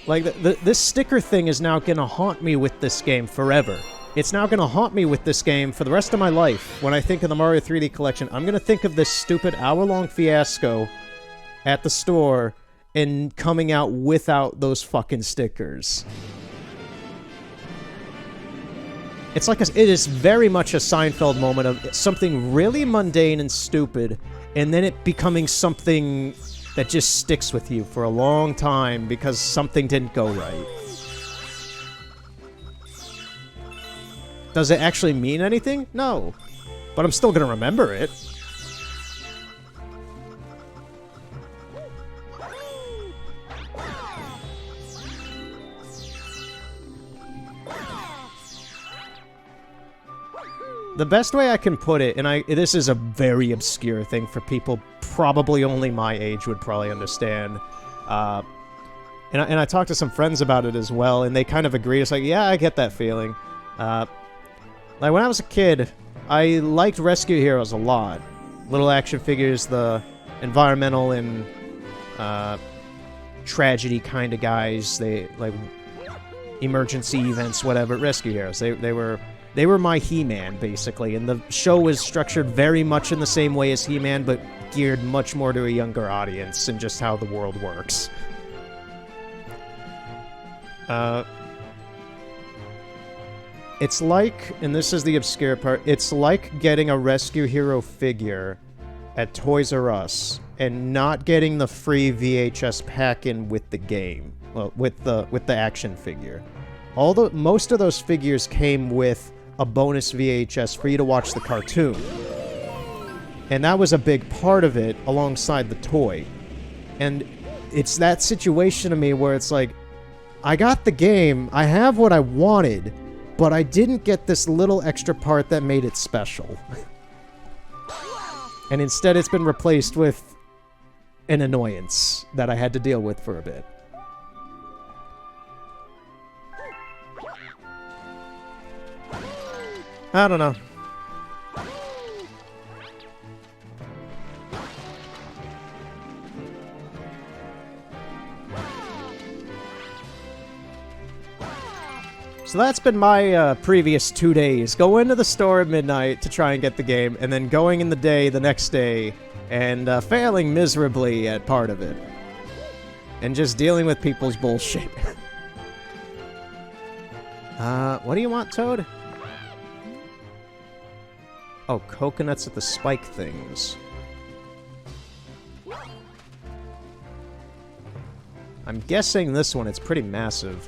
Like, this sticker thing is now gonna haunt me with this game forever. It's now gonna haunt me with this game for the rest of my life. When I think of the Mario 3D collection, I'm gonna think of this stupid hour-long fiasco at the store and coming out without those fucking stickers. It's like it is very much a Seinfeld moment of something really mundane and stupid, and then it becoming something that just sticks with you for a long time because something didn't go right. Does it actually mean anything? No. But I'm still gonna remember it. The best way I can put it, and this is a very obscure thing for people probably only my age would probably understand. And I talked to some friends about it as well, and they kind of agree. It's like, yeah, I get that feeling. Like when I was a kid, I liked Rescue Heroes a lot. Little action figures, the environmental and tragedy kind of guys. They like emergency events, whatever. Rescue Heroes. They were my He-Man, basically, and the show was structured very much in the same way as He-Man, but geared much more to a younger audience and just how the world works. It's like, and this is the obscure part, it's like getting a Rescue Hero figure at Toys R Us and not getting the free VHS pack-in with the game, well, with the action figure. Most of those figures came with a bonus VHS for you to watch the cartoon. And that was a big part of it alongside the toy. And it's that situation to me where it's like, I got the game, I have what I wanted, but I didn't get this little extra part that made it special. And instead it's been replaced with an annoyance that I had to deal with for a bit. I don't know. So that's been my previous 2 days. Go into the store at midnight to try and get the game, and then going in the next day, and failing miserably at part of it. And just dealing with people's bullshit. What do you want, Toad? Oh, coconuts at the spike things. I'm guessing this one, it's pretty massive.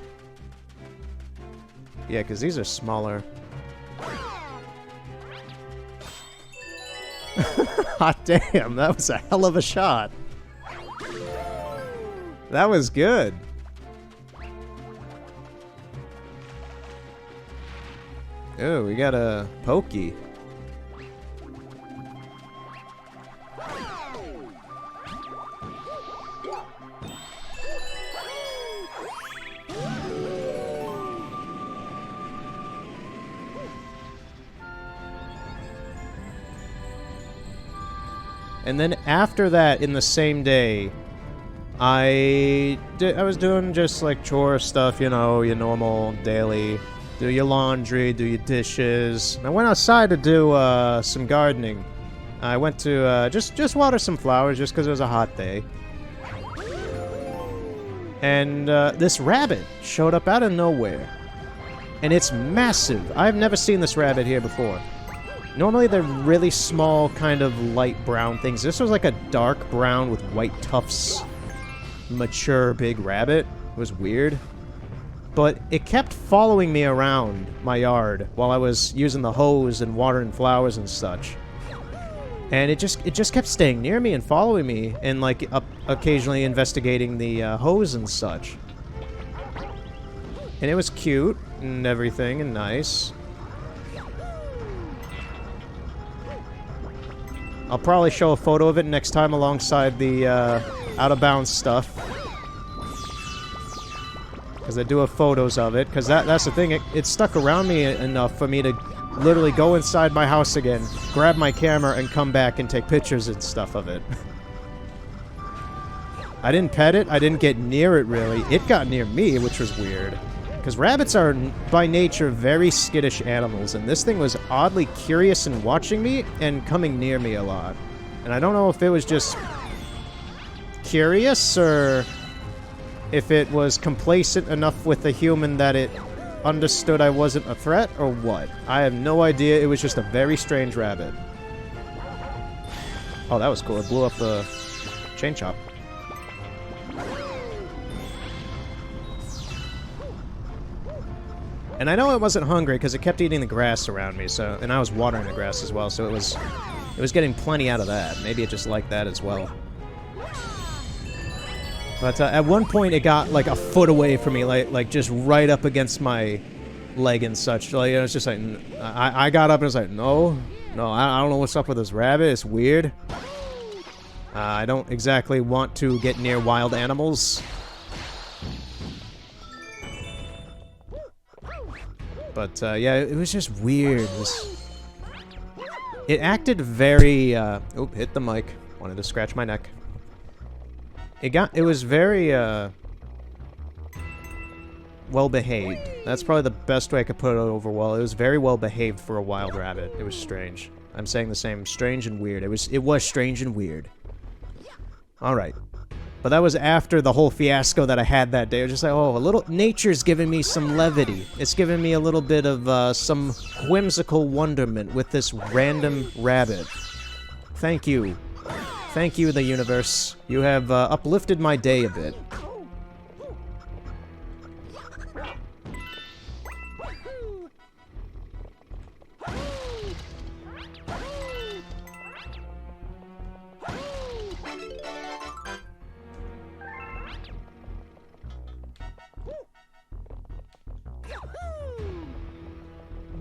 Yeah, because these are smaller. Hot damn, that was a hell of a shot. That was good. Oh, we got a Pokey. And then after that, in the same day, I was doing just like chore stuff, you know, your normal daily, do your laundry, do your dishes. I went outside to do some gardening. I went to just water some flowers just because it was a hot day. And this rabbit showed up out of nowhere. And it's massive. I've never seen this rabbit here before. Normally they're really small, kind of light brown things. This was like a dark brown with white tufts. Mature big rabbit. It was weird. But it kept following me around my yard while I was using the hose and watering flowers and such. And it just kept staying near me and following me and like occasionally investigating the hose and such. And it was cute and everything and nice. I'll probably show a photo of it next time alongside the out-of-bounds stuff. Because I do have photos of it. Because that's the thing, it stuck around me enough for me to literally go inside my house again, grab my camera, and come back and take pictures and stuff of it. I didn't pet it, I didn't get near it really. It got near me, which was weird. Because rabbits are, by nature, very skittish animals, and this thing was oddly curious in watching me and coming near me a lot. And I don't know if it was just curious, or if it was complacent enough with the human that it understood I wasn't a threat, or what. I have no idea. It was just a very strange rabbit. Oh, that was cool. It blew up the chain chomp. And I know it wasn't hungry because it kept eating the grass around me, so, and I was watering the grass as well, so it was getting plenty out of that. Maybe it just liked that as well. But at one point, it got like a foot away from me, like just right up against my leg and such. Like, it was just like, I got up and was like, no, I don't know what's up with this rabbit. It's weird. I don't exactly want to get near wild animals. But, yeah, it was just weird. It acted very, oop, hit the mic. Wanted to scratch my neck. It was very, well-behaved. That's probably the best way I could put it over well. It was very well-behaved for a wild rabbit. It was strange. I'm saying the same, strange and weird. It was strange and weird. Alright. But that was after the whole fiasco that I had that day. I was just like, oh, a little... Nature's giving me some levity. It's giving me a little bit of, some whimsical wonderment with this random rabbit. Thank you. Thank you, the universe. You have, uplifted my day a bit.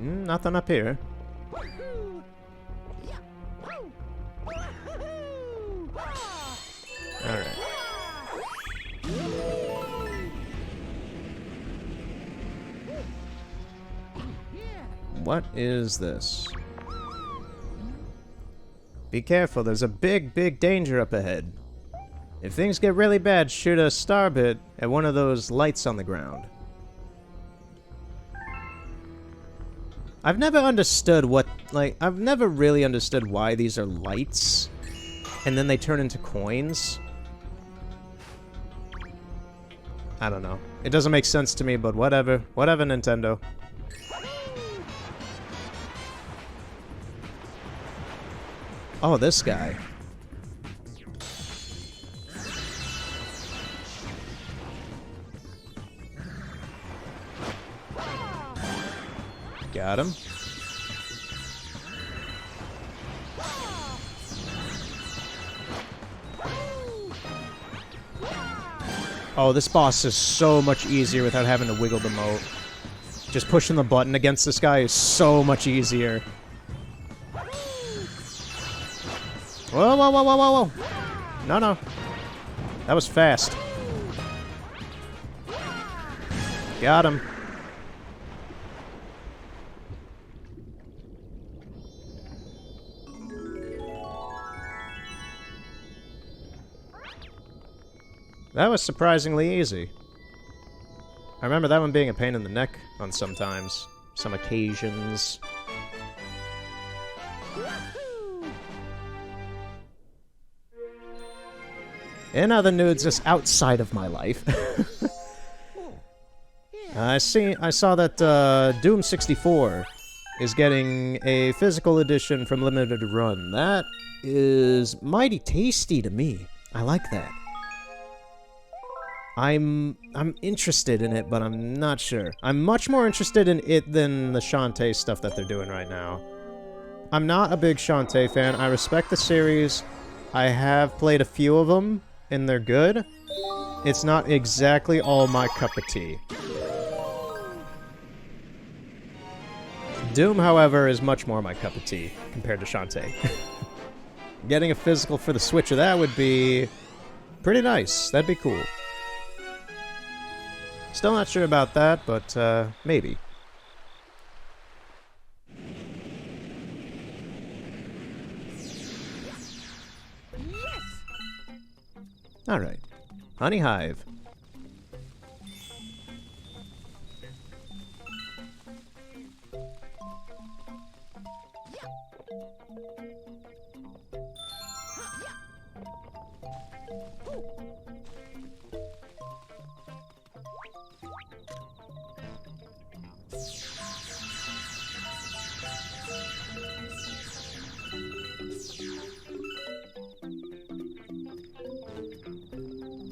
Nothing up here. Alright. What is this? Be careful, there's a big, big danger up ahead. If things get really bad, shoot a star bit at one of those lights on the ground. I've never understood what, like, I've never really understood why these are lights, and then they turn into coins. I don't know. It doesn't make sense to me, but whatever. Whatever, Nintendo. Oh, this guy. Got him. Oh, this boss is so much easier without having to wiggle the moat. Just pushing the button against this guy is so much easier. Whoa, whoa, whoa, whoa, whoa, whoa. No, no. That was fast. Got him. That was surprisingly easy. I remember that one being a pain in the neck on some occasions. In other news, just outside of my life. I saw that Doom 64 is getting a physical edition from Limited Run. That is mighty tasty to me. I like that. I'm interested in it, but I'm not sure. I'm much more interested in it than the Shantae stuff that they're doing right now. I'm not a big Shantae fan. I respect the series. I have played a few of them, and they're good. It's not exactly all my cup of tea. Doom, however, is much more my cup of tea compared to Shantae. Getting a physical for the Switch of that would be pretty nice. That'd be cool. Still not sure about that, but, maybe. Yes! Alright. Honey Hive.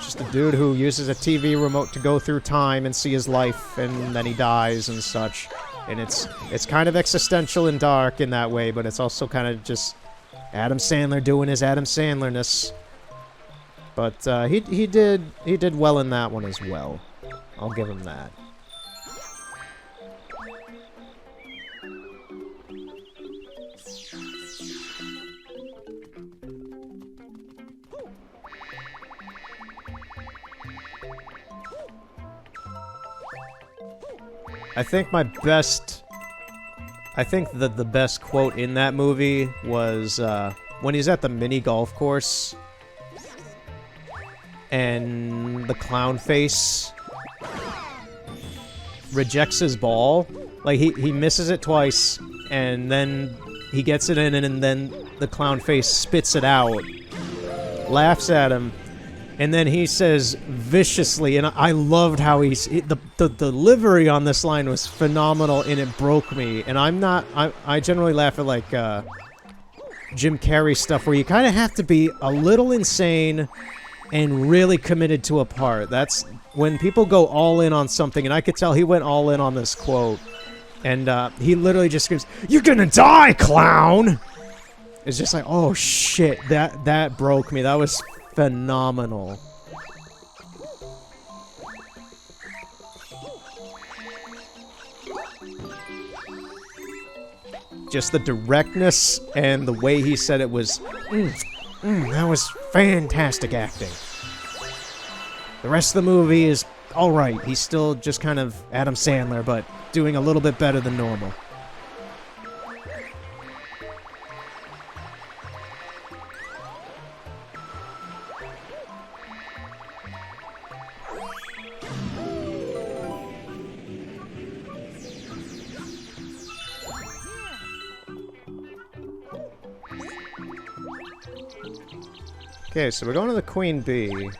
Just a dude who uses a TV remote to go through time and see his life, and then he dies and such. And it's kind of existential and dark in that way, but it's also kind of just Adam Sandler doing his Adam Sandler-ness. But he did well in that one as well. I'll give him that. I think the best quote in that movie was when he's at the mini golf course and the clown face rejects his ball. Like, he misses it twice, and then he gets it in, and then the clown face spits it out, laughs at him, and then he says viciously, and I loved how the delivery on this line was phenomenal, and it broke me. And I generally laugh at, like, Jim Carrey stuff where you kind of have to be a little insane and really committed to a part. That's when people go all in on something, and I could tell he went all in on this quote. And he literally just screams, "You're gonna die, clown!" It's just like, oh shit, that broke me. That was phenomenal. Just the directness and the way he said it was, that was fantastic acting. The rest of the movie is alright. He's still just kind of Adam Sandler, but doing a little bit better than normal. Okay, so we're going to the Queen Bee.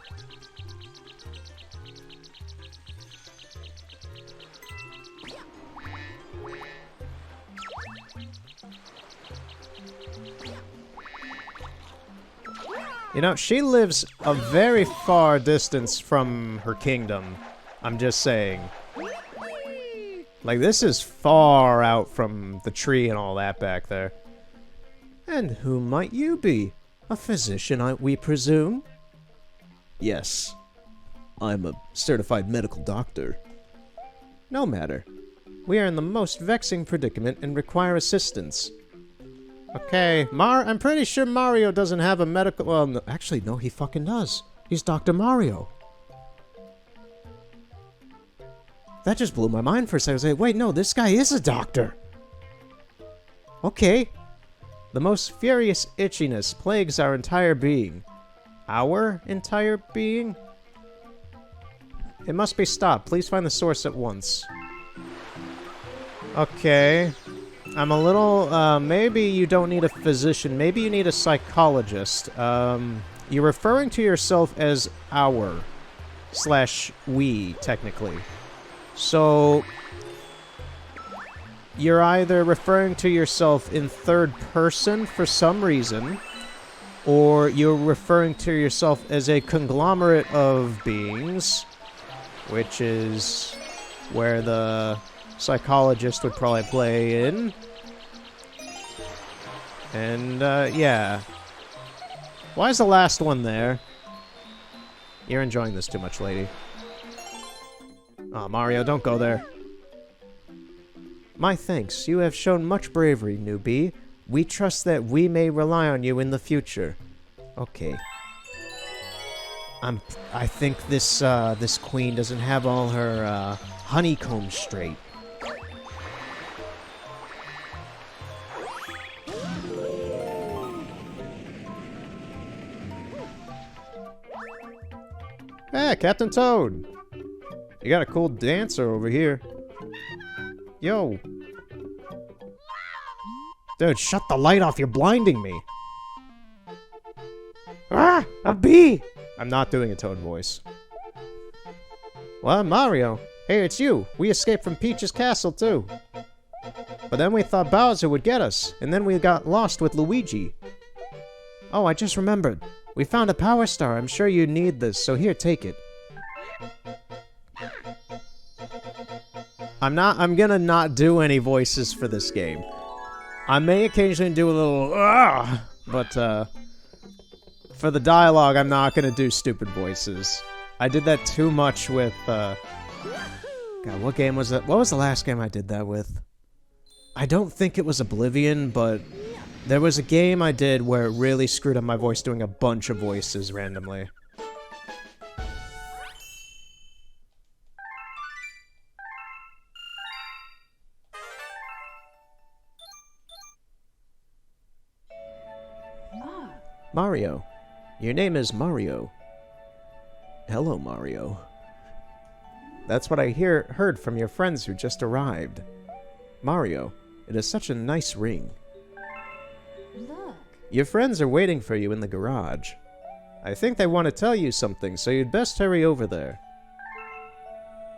You know, she lives a very far distance from her kingdom. I'm just saying. Like, this is far out from the tree and all that back there. And who might you be? A physician, we presume? Yes. I'm a certified medical doctor. No matter. We are in the most vexing predicament and require assistance. Okay, I'm pretty sure Mario doesn't have a medical... Well, no, actually, no, he fucking does. He's Dr. Mario. That just blew my mind for a second. I was like, wait, no, this guy is a doctor. Okay. The most furious itchiness plagues our entire being. Our entire being? It must be stopped. Please find the source at once. Okay. I'm a little, maybe you don't need a physician. Maybe you need a psychologist. You're referring to yourself as our / we, technically. So, you're either referring to yourself in third person for some reason, or you're referring to yourself as a conglomerate of beings, which is where the psychologist would probably play in. And, yeah. Why is the last one there? You're enjoying this too much, lady. Aw, Mario, don't go there. My thanks. You have shown much bravery, newbie. We trust that we may rely on you in the future. Okay. I think this queen doesn't have all her, honeycomb straight. Hey, Captain Toad! You got a cool dancer over here. Yo. Dude, shut the light off, you're blinding me. Ah! A bee! I'm not doing a Toad voice. Well, Mario. Hey, it's you. We escaped from Peach's castle, too. But then we thought Bowser would get us, and then we got lost with Luigi. Oh, I just remembered. We found a power star. I'm sure you need this, so here, take it. I'm gonna not do any voices for this game. I may occasionally do a little, but, for the dialogue, I'm not gonna do stupid voices. I did that too much with, God, what game was that? What was the last game I did that with? I don't think it was Oblivion, but there was a game I did where it really screwed up my voice doing a bunch of voices randomly. Mario. Your name is Mario. Hello, Mario. That's what I heard from your friends who just arrived. Mario, it is such a nice ring. Look. Your friends are waiting for you in the garage. I think they want to tell you something, so you'd best hurry over there.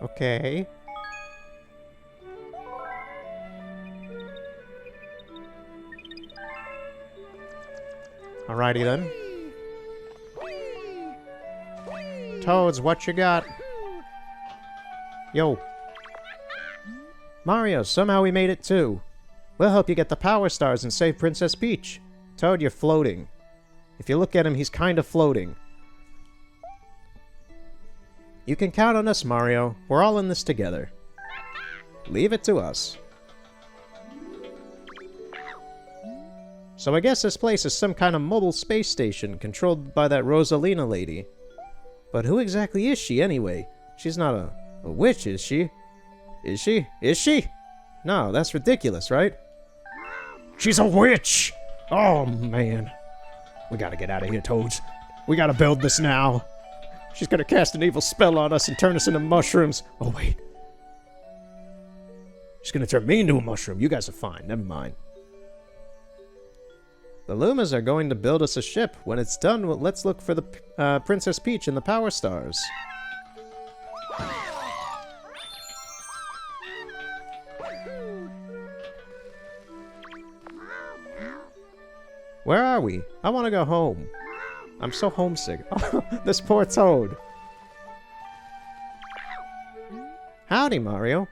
Okay. Alrighty then. Toads, what you got? Yo. Mario, somehow we made it too. We'll help you get the power stars and save Princess Peach. Toad, you're floating. If you look at him, he's kind of floating. You can count on us, Mario. We're all in this together. Leave it to us. So I guess this place is some kind of mobile space station controlled by that Rosalina lady. But who exactly is she anyway? She's not a witch, is she? Is she? Is she? No, that's ridiculous, right? She's a witch! Oh, man. We gotta get out of here, Toads. We gotta build this now. She's gonna cast an evil spell on us and turn us into mushrooms. Oh, wait. She's gonna turn me into a mushroom. You guys are fine. Never mind. The Lumas are going to build us a ship. When it's done, let's look for the Princess Peach and the Power Stars. Where are we? I want to go home. I'm so homesick. Oh, this poor Toad. Howdy, Mario.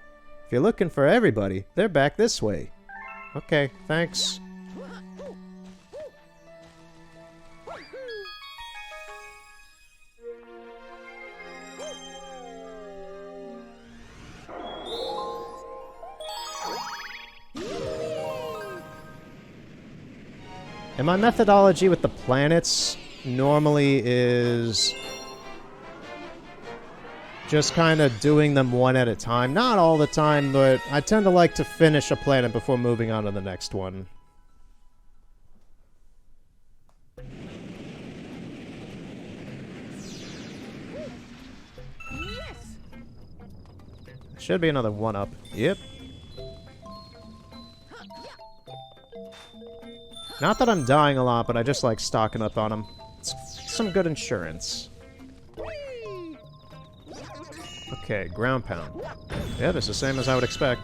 If you're looking for everybody, they're back this way. Okay, thanks. And my methodology with the planets normally is just kind of doing them one at a time. Not all the time, but I tend to like to finish a planet before moving on to the next one. Should be another 1-up. Yep. Not that I'm dying a lot, but I just like stocking up on them. It's some good insurance. Okay, ground pound. Yeah, this is the same as I would expect.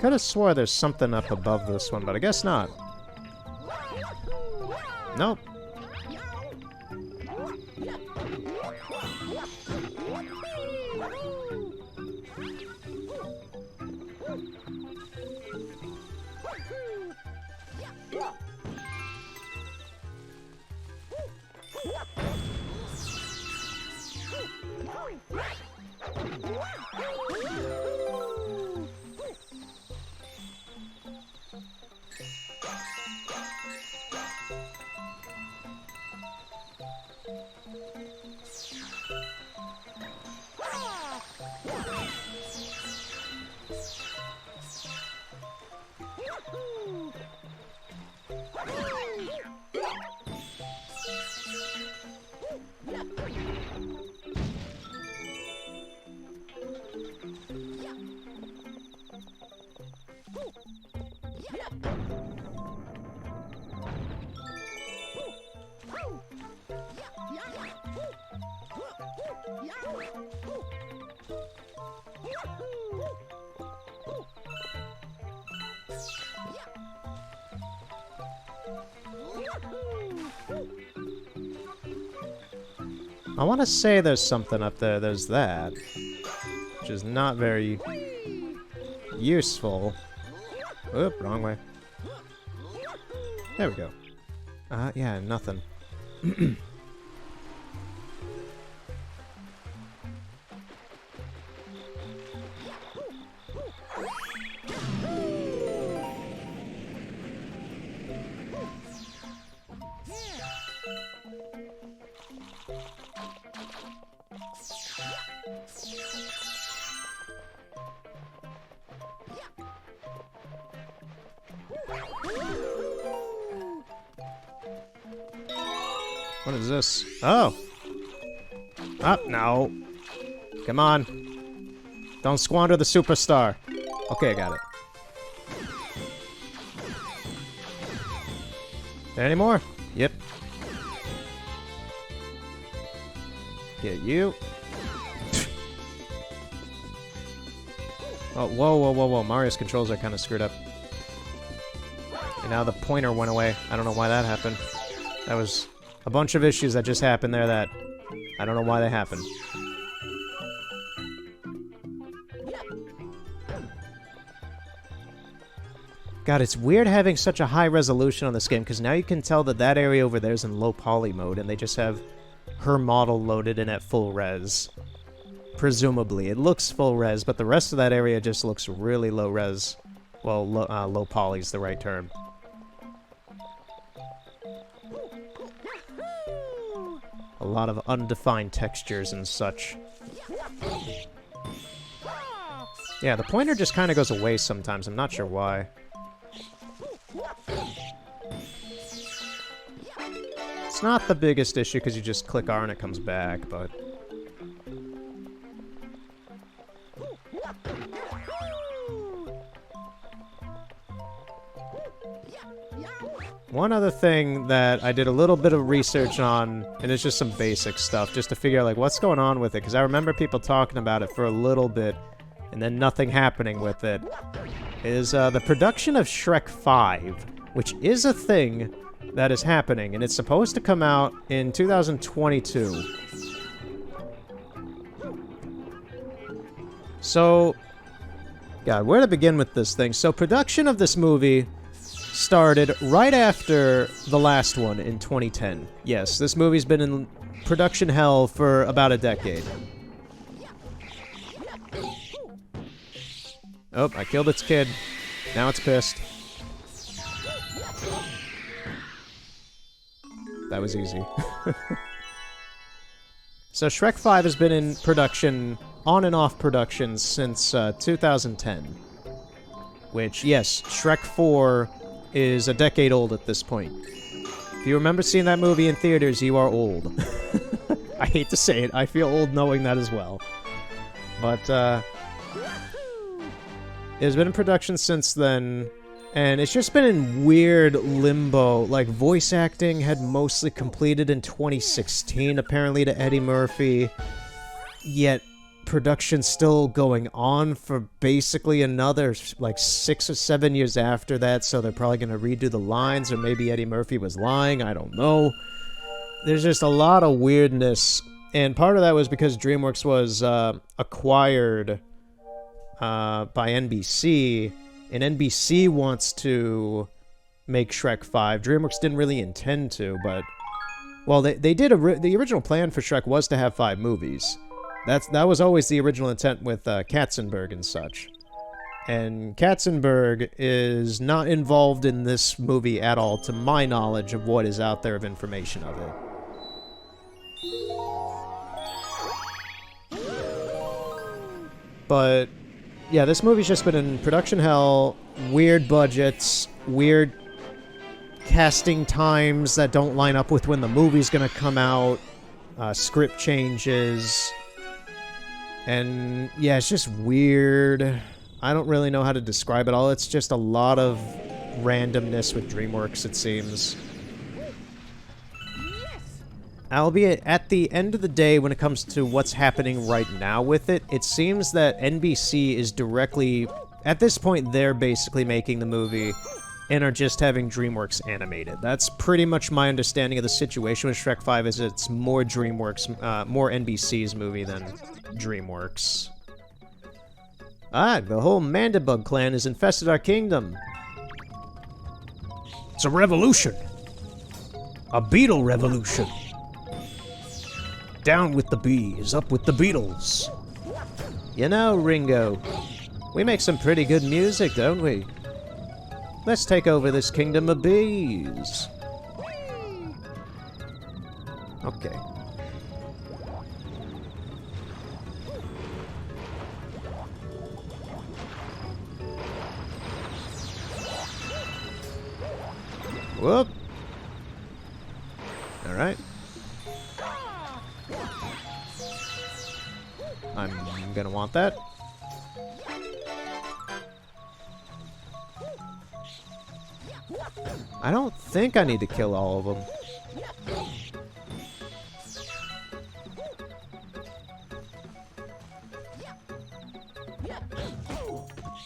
Could have swore there's something up above this one, but I guess not. Nope. I want to say there's something up there. There's that. Which is not very useful. Oop, wrong way. There we go. Yeah, nothing. What is this? Oh! Oh, no. Come on. Don't squander the superstar. Okay, I got it. There any more? Yep. Get you. Oh, whoa, whoa, whoa, whoa. Mario's controls are kind of screwed up. And now the pointer went away. I don't know why that happened. That was a bunch of issues that just happened there that I don't know why they happened. God, it's weird having such a high resolution on this game, because now you can tell that that area over there is in low poly mode, and they just have her model loaded in at full res. Presumably. It looks full res, but the rest of that area just looks really low res. Well, low poly is the right term. A lot of undefined textures and such. Yeah, the pointer just kind of goes away sometimes. I'm not sure why. It's not the biggest issue because you just click R and it comes back, but... One other thing that I did a little bit of research on, and it's just some basic stuff, just to figure out, like, what's going on with it, because I remember people talking about it for a little bit, and then nothing happening with it, is the production of Shrek 5, which is a thing that is happening, and it's supposed to come out in 2022. So, God, where to begin with this thing? So, production of this movie started right after the last one in 2010. Yes, this movie's been in production hell for about a decade. Oh, I killed its kid. Now it's pissed. That was easy. So Shrek 5 has been in production, on and off production, since 2010. Which, yes, Shrek 4 is a decade old at this point. If you remember seeing that movie in theaters, you are old. I hate to say it, I feel old knowing that as well. But, it's been in production since then, and it's just been in weird limbo. Like, voice acting had mostly completed in 2016, apparently, to Eddie Murphy, yet production's still going on for basically another, like, 6 or 7 years after that, so they're probably gonna redo the lines, or maybe Eddie Murphy was lying, I don't know. There's just a lot of weirdness, and part of that was because DreamWorks was acquired by NBC, and NBC wants to make Shrek 5. DreamWorks didn't really intend to, but... Well, they did the original plan for Shrek was to have 5 movies. That was always the original intent with Katzenberg and such. And Katzenberg is not involved in this movie at all, to my knowledge of what is out there of information of it. But, yeah, this movie's just been in production hell, weird budgets, weird casting times that don't line up with when the movie's gonna come out, script changes... And, yeah, it's just weird. I don't really know how to describe it all. It's just a lot of randomness with DreamWorks, it seems. Albeit, at the end of the day, when it comes to what's happening right now with it, it seems that NBC is directly... At this point, they're basically making the movie, and are just having DreamWorks animated. That's pretty much my understanding of the situation with Shrek 5, is it's more DreamWorks, more NBC's movie than DreamWorks. Ah, the whole Mandibug clan has infested our kingdom. It's a revolution. A beetle revolution. Down with the bees, up with the Beatles. You know, Ringo, we make some pretty good music, don't we? Let's take over this kingdom of bees. Okay. Whoop. All right. I'm gonna want that. I don't think I need to kill all of them.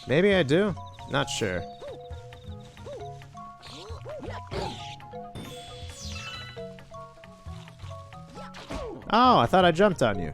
Maybe I do. Not sure. Oh, I thought I jumped on you.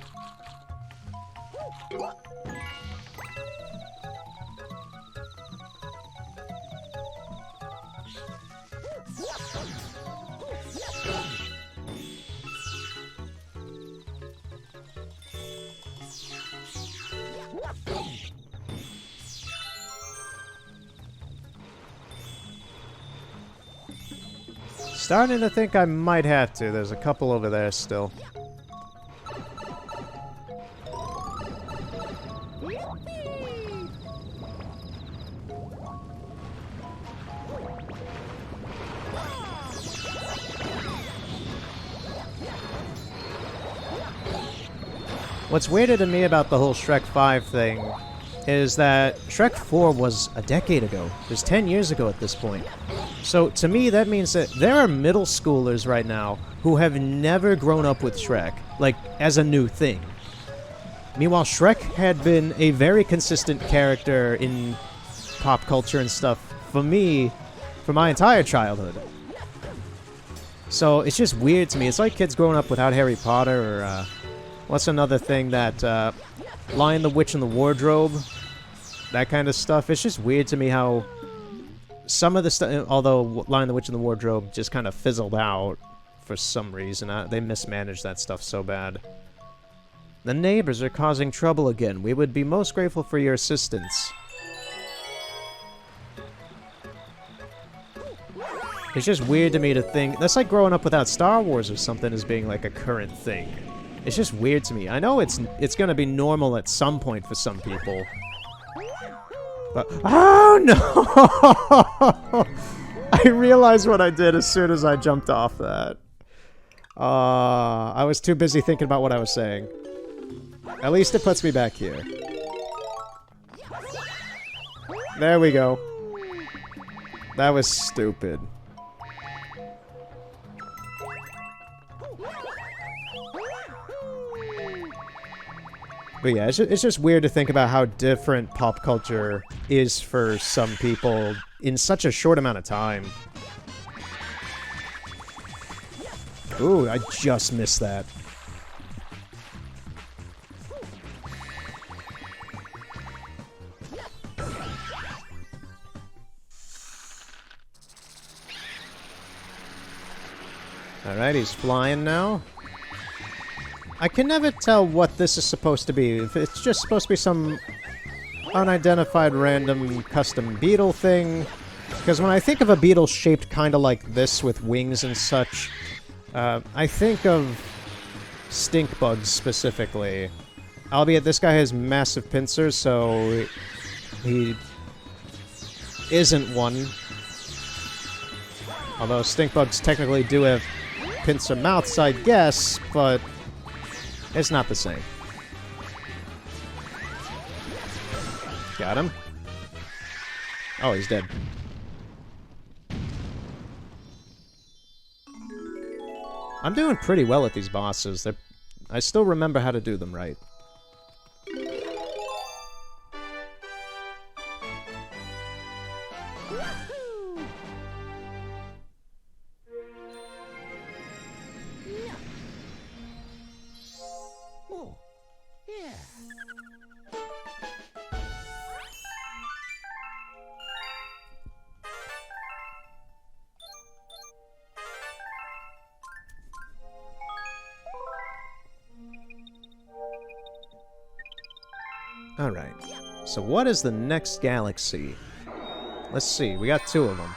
Starting to think I might have to. There's a couple over there still. What's weirder to me about the whole Shrek 5 thing is that Shrek 4 was a decade ago. It was 10 years ago at this point. So to me, that means that there are middle schoolers right now who have never grown up with Shrek, like, as a new thing. Meanwhile, Shrek had been a very consistent character in pop culture and stuff for me, for my entire childhood. So it's just weird to me. It's like kids growing up without Harry Potter, or, what's another thing that, Lion, the Witch, and the Wardrobe? That kind of stuff. It's just weird to me how some of the stuff, although Lion, the Witch, and the Wardrobe just kind of fizzled out for some reason. They mismanaged that stuff so bad. The neighbors are causing trouble again. We would be most grateful for your assistance. It's just weird to me to think... That's like growing up without Star Wars or something as being like a current thing. It's just weird to me. I know it's gonna be normal at some point for some people. But... Oh, no! I realized what I did as soon as I jumped off that. I was too busy thinking about what I was saying. At least it puts me back here. There we go. That was stupid. But yeah, it's just weird to think about how different pop culture is for some people in such a short amount of time. Ooh, I just missed that. Alright, he's flying now. I can never tell what this is supposed to be. If it's just supposed to be some unidentified random custom beetle thing. Because when I think of a beetle shaped kind of like this with wings and such, I think of stink bugs specifically. Albeit this guy has massive pincers, so he isn't one. Although stink bugs technically do have pincer mouths, I guess, but it's not the same. Got him. Oh, he's dead. I'm doing pretty well at these bosses. I still remember how to do them right. Alright. So what is the next galaxy? Let's see, we got 2 of them.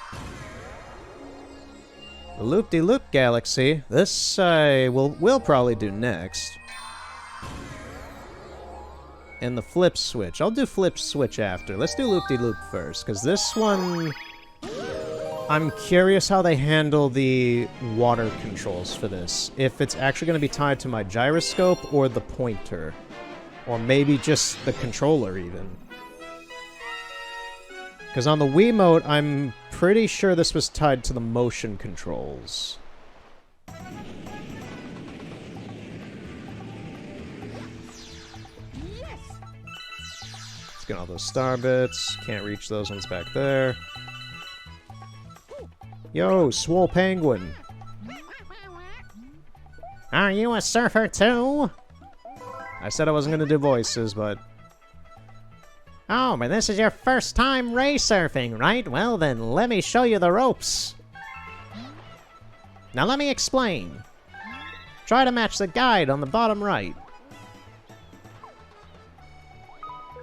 The Loop-de-Loop Galaxy. This we'll probably do next. And the Flip Switch. I'll do Flip Switch after. Let's do Loop-de-Loop first, because this one... I'm curious how they handle the water controls for this. If it's actually going to be tied to my gyroscope or the pointer. Or maybe just the controller, even. Because on the Wiimote, I'm pretty sure this was tied to the motion controls. Let's get all those star bits. Can't reach those ones back there. Yo, Swole Penguin. Are you a surfer too? I said I wasn't going to do voices, but... Oh, but this is your first time ray surfing, right? Well then, let me show you the ropes. Now let me explain. Try to match the guide on the bottom right.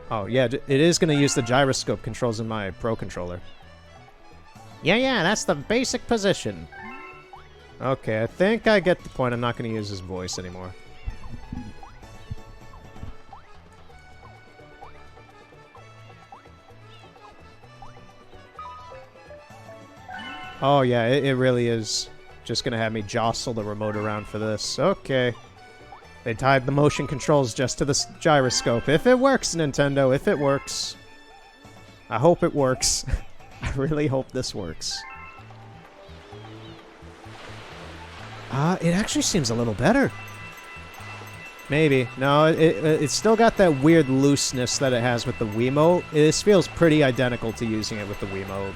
Oh, yeah, it is going to use the gyroscope controls in my Pro Controller. Yeah, that's the basic position. Okay, I think I get the point. I'm not going to use his voice anymore. Oh, yeah, it really is just going to have me jostle the remote around for this. Okay. They tied the motion controls just to the gyroscope. If it works, Nintendo, if it works. I hope it works. I really hope this works. It actually seems a little better. Maybe. No, it's still got that weird looseness that it has with the Wiimote. This feels pretty identical to using it with the Wiimote.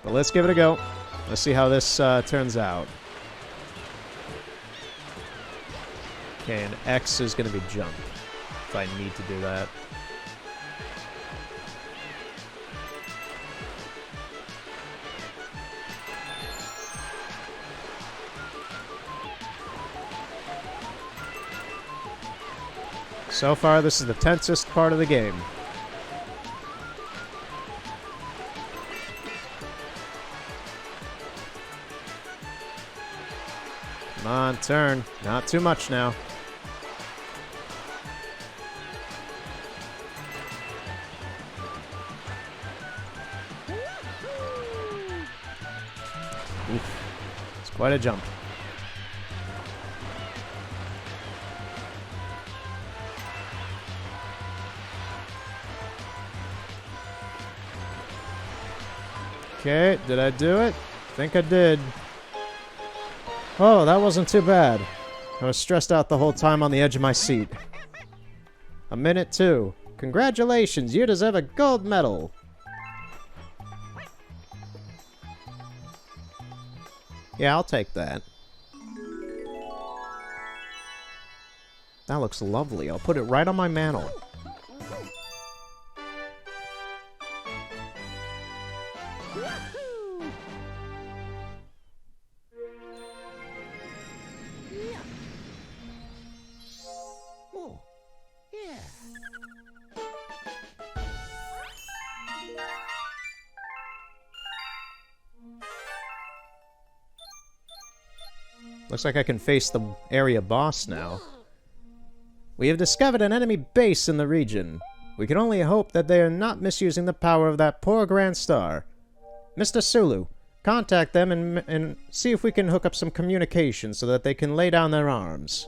But let's give it a go. Let's see how this turns out. Okay, and X is going to be jump, if I need to do that. So far, this is the tensest part of the game. Come on, turn. Not too much now. Oof. It's quite a jump. Okay, did I do it? I think I did. Oh, that wasn't too bad. I was stressed out the whole time on the edge of my seat. A minute 2. Congratulations, you deserve a gold medal. Yeah, I'll take that. That looks lovely. I'll put it right on my mantle. Looks like I can face the area boss now. We have discovered an enemy base in the region. We can only hope that they are not misusing the power of that poor Grand Star. Mr. Sulu, contact them and see if we can hook up some communication so that they can lay down their arms.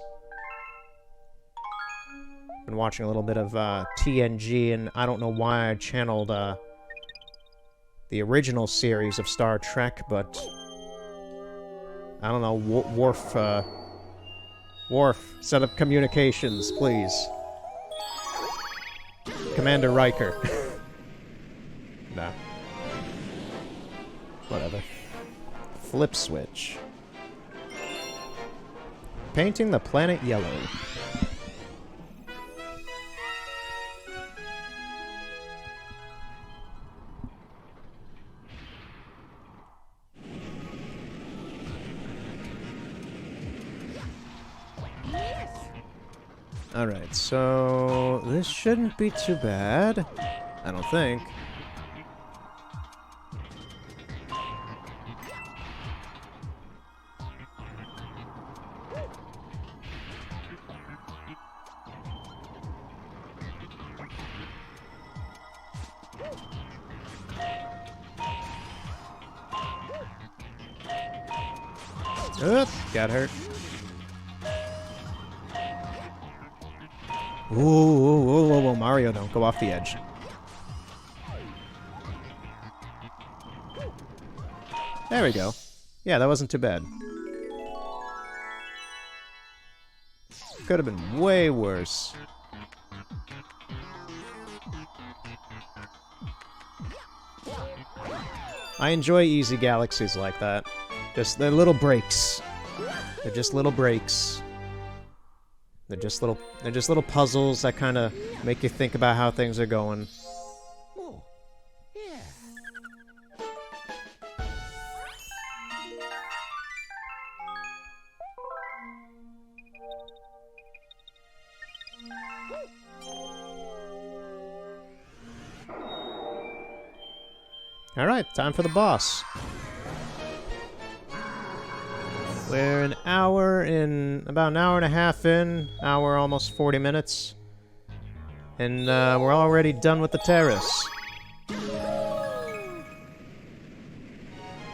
Been watching a little bit of TNG, and I don't know why I channeled the original series of Star Trek, but I don't know, Worf, set up communications, please. Commander Riker. Nah. Whatever. Flip switch. Painting the planet yellow. Alright, so this shouldn't be too bad. I don't think. Oop, got hurt. Ooh, whoa, whoa, whoa, Mario, don't go off the edge. There we go. Yeah, that wasn't too bad. Could have been way worse. I enjoy easy galaxies like that. Just, they're little breaks. They're just little breaks. They're just little puzzles that kind of make you think about how things are going. Oh, yeah. Alright, time for the boss. We're an hour in, about an hour and a half in, hour almost 40 minutes. And we're already done with the terrace.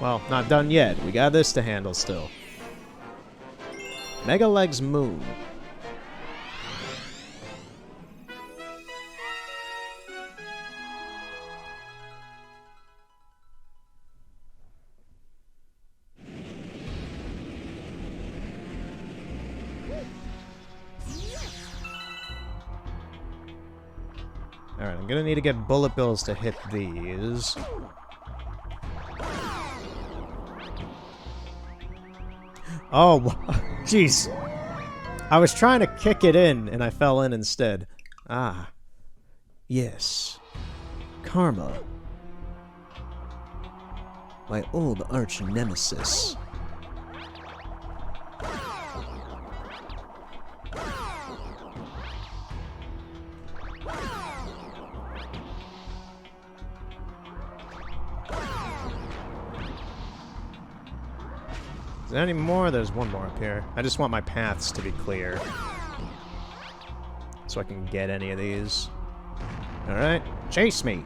Well, not done yet. We got this to handle still. Mega Legs Moon. Alright, I'm gonna need to get bullet bills to hit these. Oh, jeez. I was trying to kick it in, and I fell in instead. Ah. Yes. Karma. My old arch nemesis. Is there any more? There's one more up here. I just want my paths to be clear. So I can get any of these. Alright, chase me!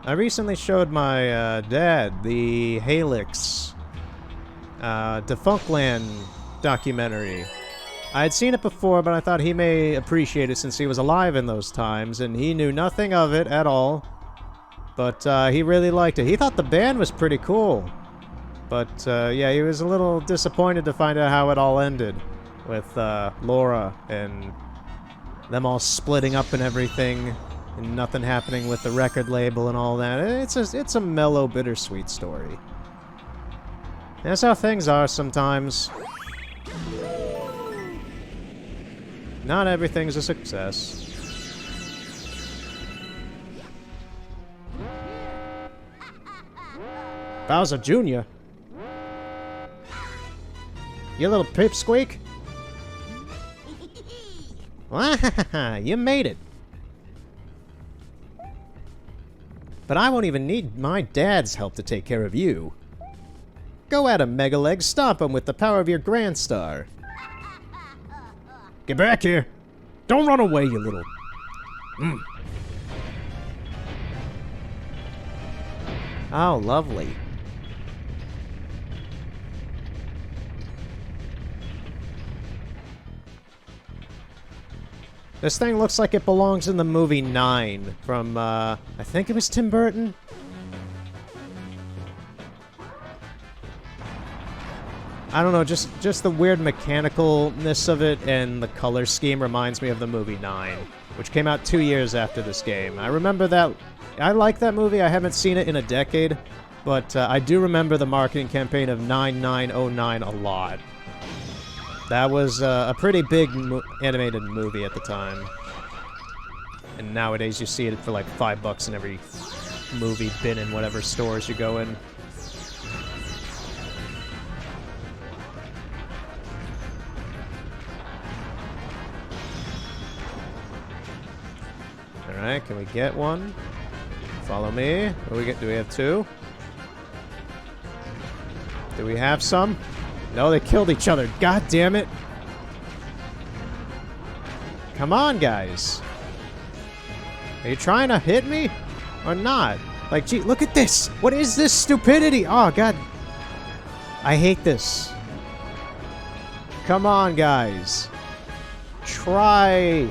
I recently showed my dad the Halix Defunctland documentary. I had seen it before, but I thought he may appreciate it since he was alive in those times, and he knew nothing of it at all. But he really liked it. He thought the band was pretty cool. But yeah, he was a little disappointed to find out how it all ended. With Laura and them all splitting up and everything, and nothing happening with the record label and all that. It's a mellow, bittersweet story. That's how things are sometimes. Not everything's a success. Bowser Jr. You little pipsqueak. You made it. But I won't even need my dad's help to take care of you. Go at him, Mega Legs. Stomp him with the power of your Grand Star. Get back here! Don't run away, you little... Oh, lovely. This thing looks like it belongs in the movie 9 from, I think it was Tim Burton? I don't know, just the weird mechanicalness of it and the color scheme reminds me of the movie 9, which came out 2 years after this game. I remember that. I like that movie. I haven't seen it in a decade, but I do remember the marketing campaign of 9909 a lot. That was a pretty big animated movie at the time. And nowadays you see it for like $5 in every movie bin in whatever stores you go in. Alright, can we get one? Follow me. What do we get? Do we have two? Do we have some? No, they killed each other. God damn it. Come on, guys. Are you trying to hit me? Or not? Like, gee, look at this! What is this stupidity? Oh, God. I hate this. Come on, guys. Try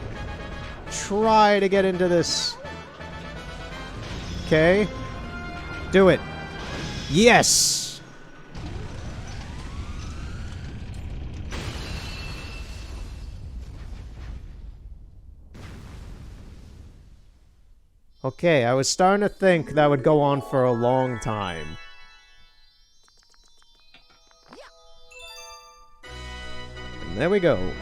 to get into this. Okay. Do it. Yes! Okay, I was starting to think that would go on for a long time. And there we go.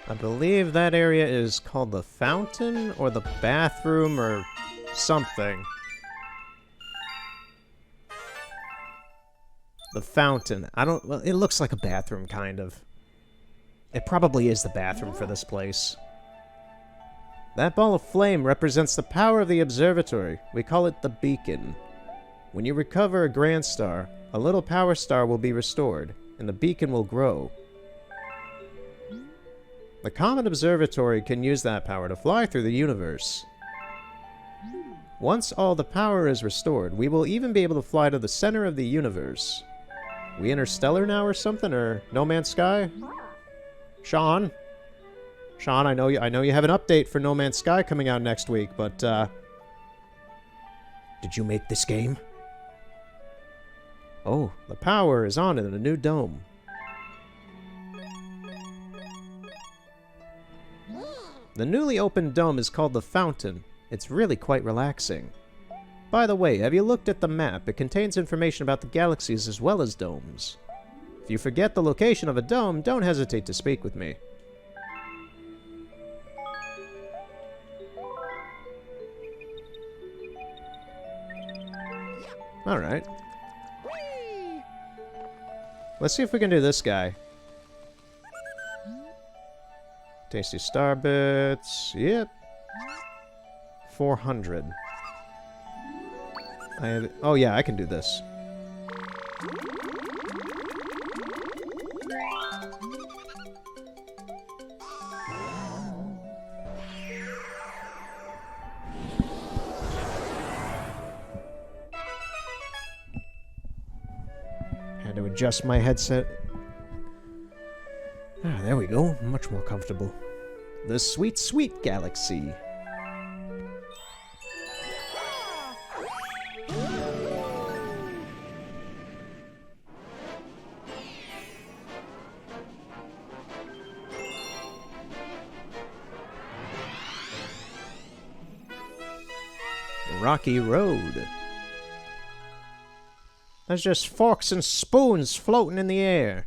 I believe that area is called the fountain or the bathroom or something. The fountain. Well, it looks like a bathroom, kind of. It probably is the bathroom for this place. That ball of flame represents the power of the observatory. We call it the beacon. When you recover a grand star, a little power star will be restored, and the beacon will grow. The Comet Observatory can use that power to fly through the universe. Once all the power is restored, we will even be able to fly to the center of the universe. We interstellar now or something, or No Man's Sky? Sean? Sean, I know you have an update for No Man's Sky coming out next week, but, did you make this game? Oh, the power is on in a new dome. The newly opened dome is called the Fountain. It's really quite relaxing. By the way, have you looked at the map? It contains information about the galaxies as well as domes. If you forget the location of a dome, don't hesitate to speak with me. Alright. Let's see if we can do this guy. Tasty Star Bits. Yep. 400. Oh yeah, I can do this. Had to adjust my headset. Ah, there we go. Much more comfortable. The sweet, sweet galaxy. Rocky Road. There's just forks and spoons floating in the air.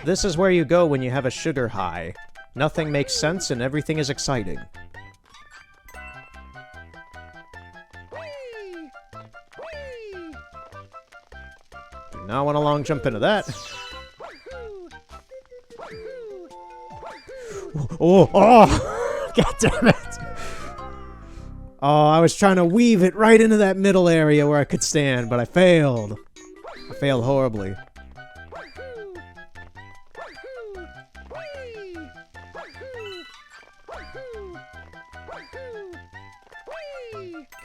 This is where you go when you have a sugar high. Nothing makes sense and everything is exciting. Do not want to long jump into that. Oh! God damn it! Oh, I was trying to weave it right into that middle area where I could stand, but I failed. I failed horribly.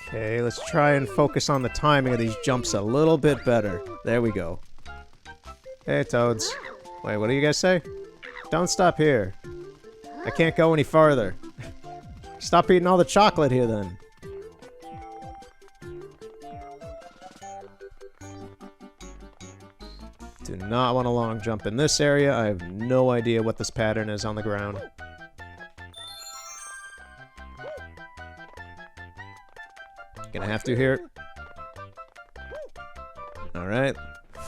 Okay, let's try and focus on the timing of these jumps a little bit better. There we go. Hey, Toads. Wait, what do you guys say? Don't stop here. I can't go any farther. Stop eating all the chocolate here, then. Do not want a long jump in this area. I have no idea what this pattern is on the ground. Gonna have to here. Alright.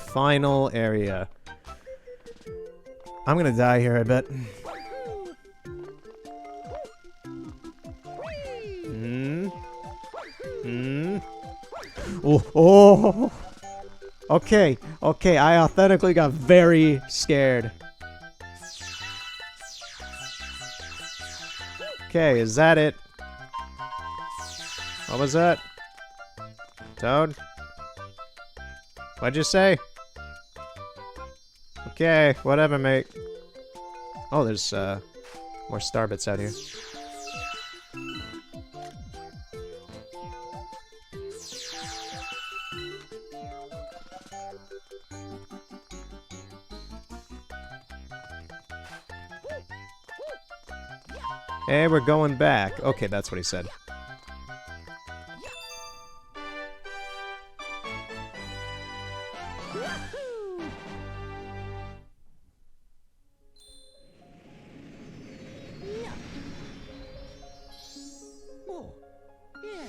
Final area. I'm gonna die here, I bet. Oh, oh! Okay, okay, I authentically got very scared. Okay, is that it? What was that? Toad? What'd you say? Okay, whatever, mate. Oh, there's, more starbits out here. Hey, we're going back. Okay, that's what he said. Oh, yeah.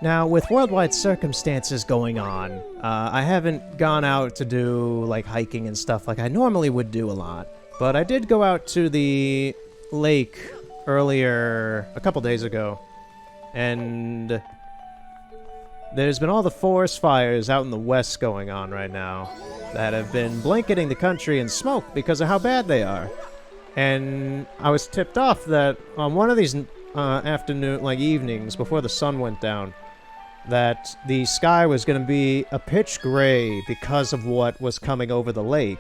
Now, with worldwide circumstances going on, I haven't gone out to do, like, hiking and stuff like I normally would do a lot. But I did go out to the lake earlier, a couple days ago, and there's been all the forest fires out in the west going on right now that have been blanketing the country in smoke because of how bad they are. And I was tipped off that on one of these afternoon, like evenings before the sun went down, that the sky was going to be a pitch gray because of what was coming over the lake.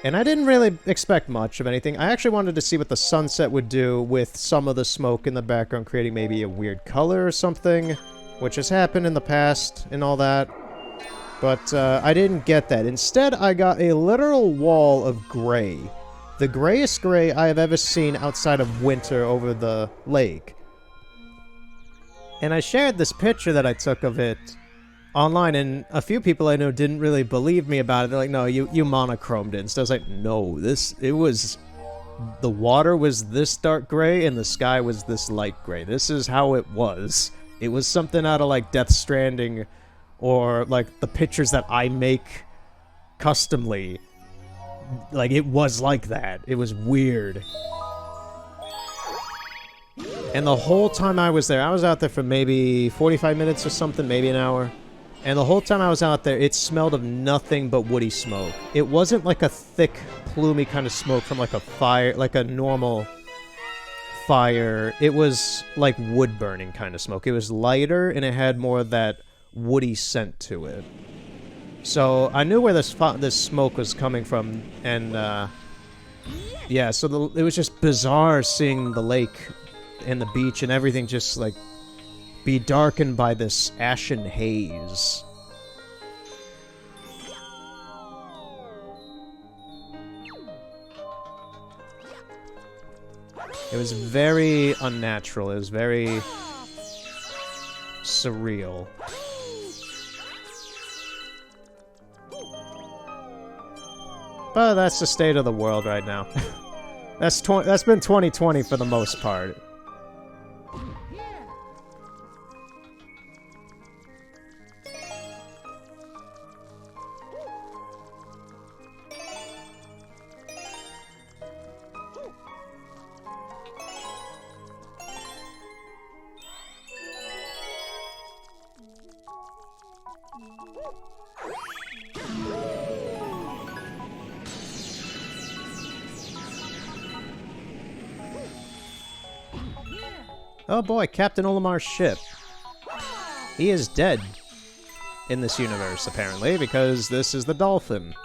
And I didn't really expect much of anything. I actually wanted to see what the sunset would do with some of the smoke in the background, creating maybe a weird color or something, which has happened in the past and all that. But I didn't get that. Instead, I got a literal wall of gray. The grayest gray I have ever seen outside of winter over the lake. And I shared this picture that I took of it online, and a few people I know didn't really believe me about it. They're like, no, you monochromed it. And so I was like, no, the water was this dark gray and the sky was this light gray. This is how it was. It was something out of like Death Stranding or like the pictures that I make customly. Like, it was like that. It was weird. And the whole time I was there, I was out there for maybe 45 minutes or something, maybe an hour. And the whole time I was out there, it smelled of nothing but woody smoke. It wasn't like a thick, plumy kind of smoke from like a fire, like a normal fire. It was like wood burning kind of smoke. It was lighter and it had more of that woody scent to it. So I knew where this smoke was coming from, and yeah, so it was just bizarre seeing the lake and the beach and everything just like be darkened by this ashen haze. It was very unnatural. It was very surreal. But that's the state of the world right now. That's been 2020 for the most part. Oh boy, Captain Olimar's ship. He is dead in this universe, apparently, because this is the Dolphin.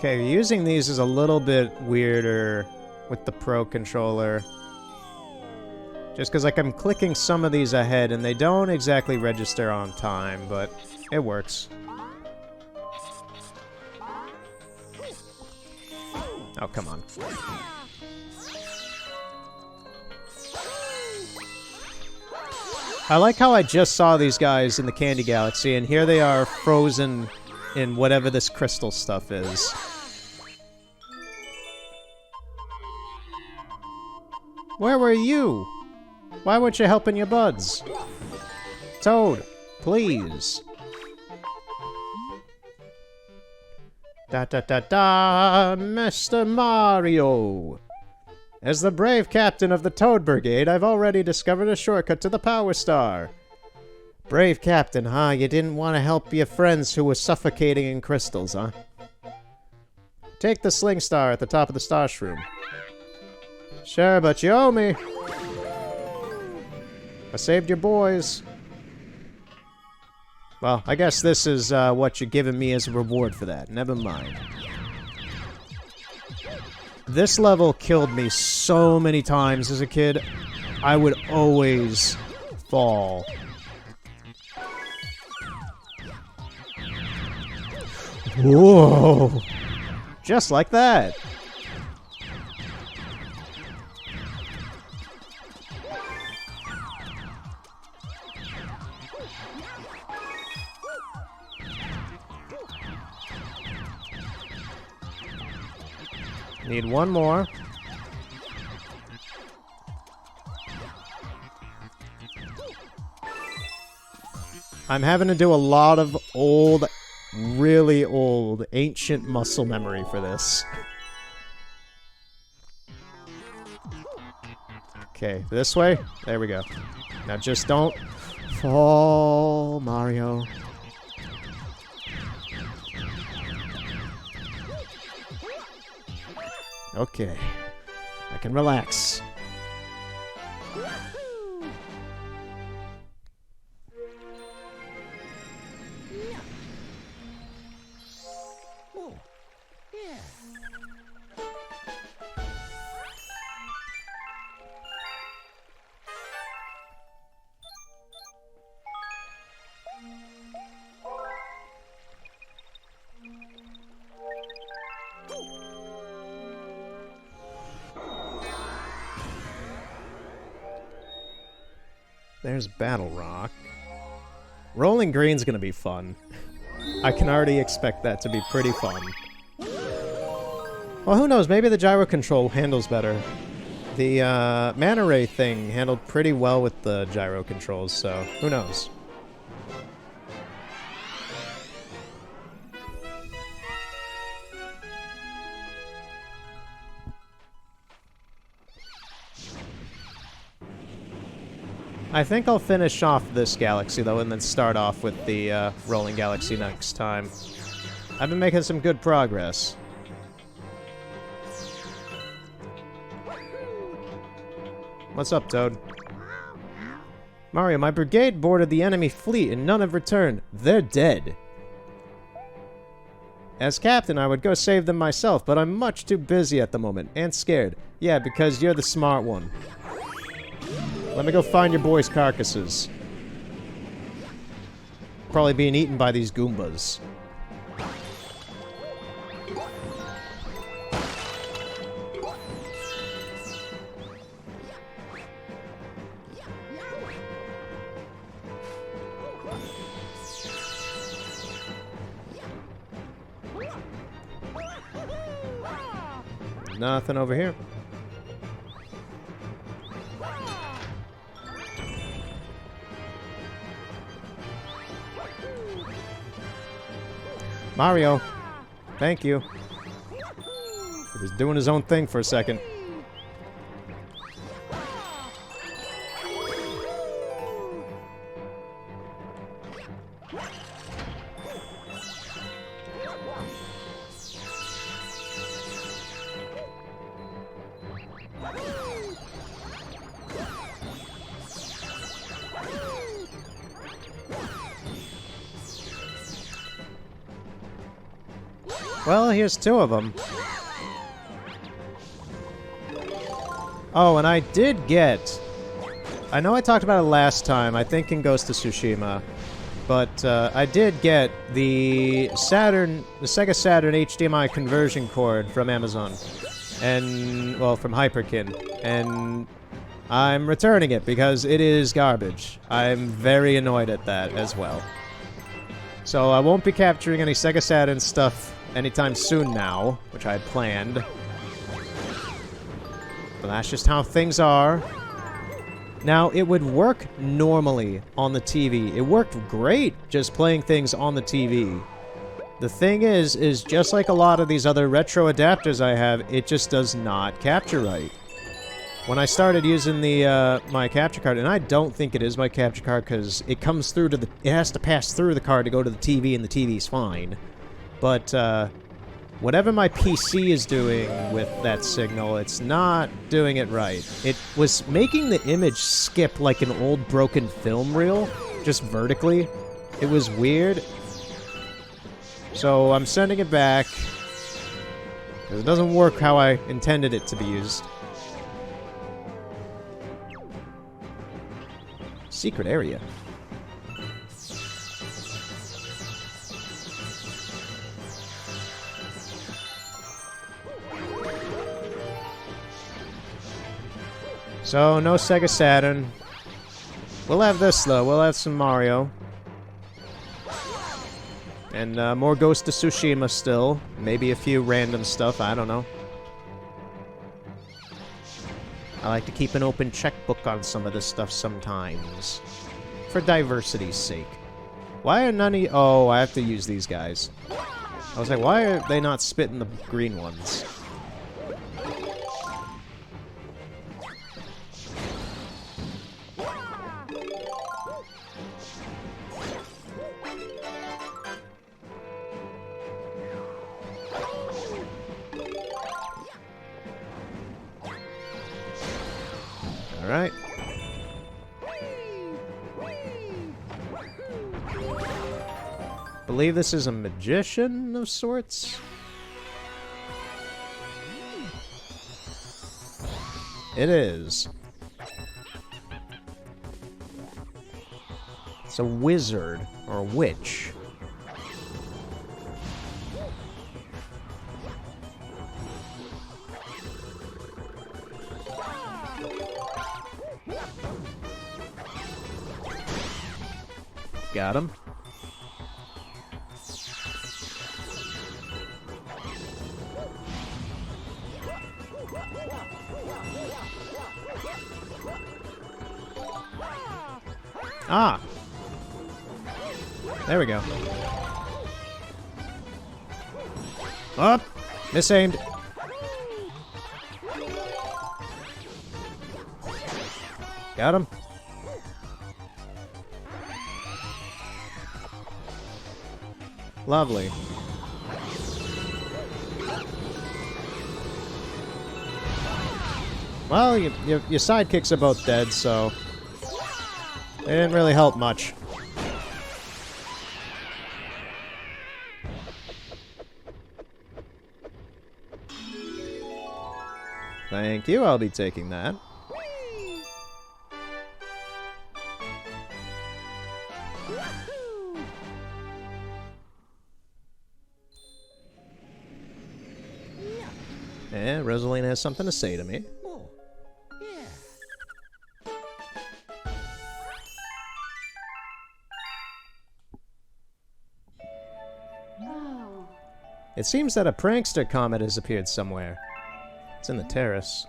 Okay, using these is a little bit weirder with the Pro Controller. Just because, like, I'm clicking some of these ahead, and they don't exactly register on time, but it works. Oh, come on. I like how I just saw these guys in the Candy Galaxy, and here they are frozen in whatever this crystal stuff is. Where were you? Why weren't you helping your buds? Toad, please. Da-da-da-da, Mr. Mario! As the brave captain of the Toad Brigade, I've already discovered a shortcut to the Power Star. Brave captain, huh? You didn't want to help your friends who were suffocating in crystals, huh? Take the Sling Star at the top of the Star Shroom. Sure, but you owe me. I saved your boys. Well, I guess this is what you're giving me as a reward for that. Never mind. This level killed me so many times as a kid. I would always fall. Whoa! Just like that. Need one more. I'm having to do a lot of old, really old, ancient muscle memory for this. Okay, this way. There we go. Now just don't fall, Mario. Okay, I can relax. Oh, yeah. There's Battle Rock. Rolling Green's gonna be fun. I can already expect that to be pretty fun. Well, who knows? Maybe the gyro control handles better. The Mana Ray thing handled pretty well with the gyro controls, so who knows? I think I'll finish off this galaxy, though, and then start off with the Rolling Galaxy next time. I've been making some good progress. What's up, Toad? Mario, my brigade boarded the enemy fleet and none have returned. They're dead. As captain, I would go save them myself, but I'm much too busy at the moment, and scared. Yeah, because you're the smart one. Let me go find your boys' carcasses. Probably being eaten by these Goombas. Nothing over here. Mario, thank you. He was doing his own thing for a second. Well, here's two of them. Oh, and I did get... I know I talked about it last time, I think in Ghost of Tsushima, but I did get the Sega Saturn HDMI conversion cord from Amazon. And, well, from Hyperkin. And I'm returning it because it is garbage. I'm very annoyed at that as well. So I won't be capturing any Sega Saturn stuff anytime soon now, which I had planned. But that's just how things are. Now, it would work normally on the TV. It worked great just playing things on the TV. The thing is just like a lot of these other retro adapters I have, it just does not capture right. When I started using the my capture card, and I don't think it is my capture card because it comes through to the... It has to pass through the card to go to the TV, and the TV's fine. But, whatever my PC is doing with that signal, it's not doing it right. It was making the image skip like an old broken film reel, just vertically. It was weird. So I'm sending it back, because it doesn't work how I intended it to be used. Secret area. So, no Sega Saturn. We'll have this, though. We'll have some Mario. And more Ghost of Tsushima still. Maybe a few random stuff. I don't know. I like to keep an open checkbook on some of this stuff sometimes. For diversity's sake. Why are none of you... Oh, I have to use these guys. I was like, why are they not spitting the green ones? Alright. Believe this is a magician of sorts? It is. It's a wizard or a witch. Got him. Ah! There we go. Up! Misaimed. Got him. Lovely. Well, your sidekicks are both dead, so... They didn't really help much. Thank you, I'll be taking that. And Rosalina has something to say to me. Oh, yeah. Oh. It seems that a prankster comet has appeared somewhere. It's in the terrace.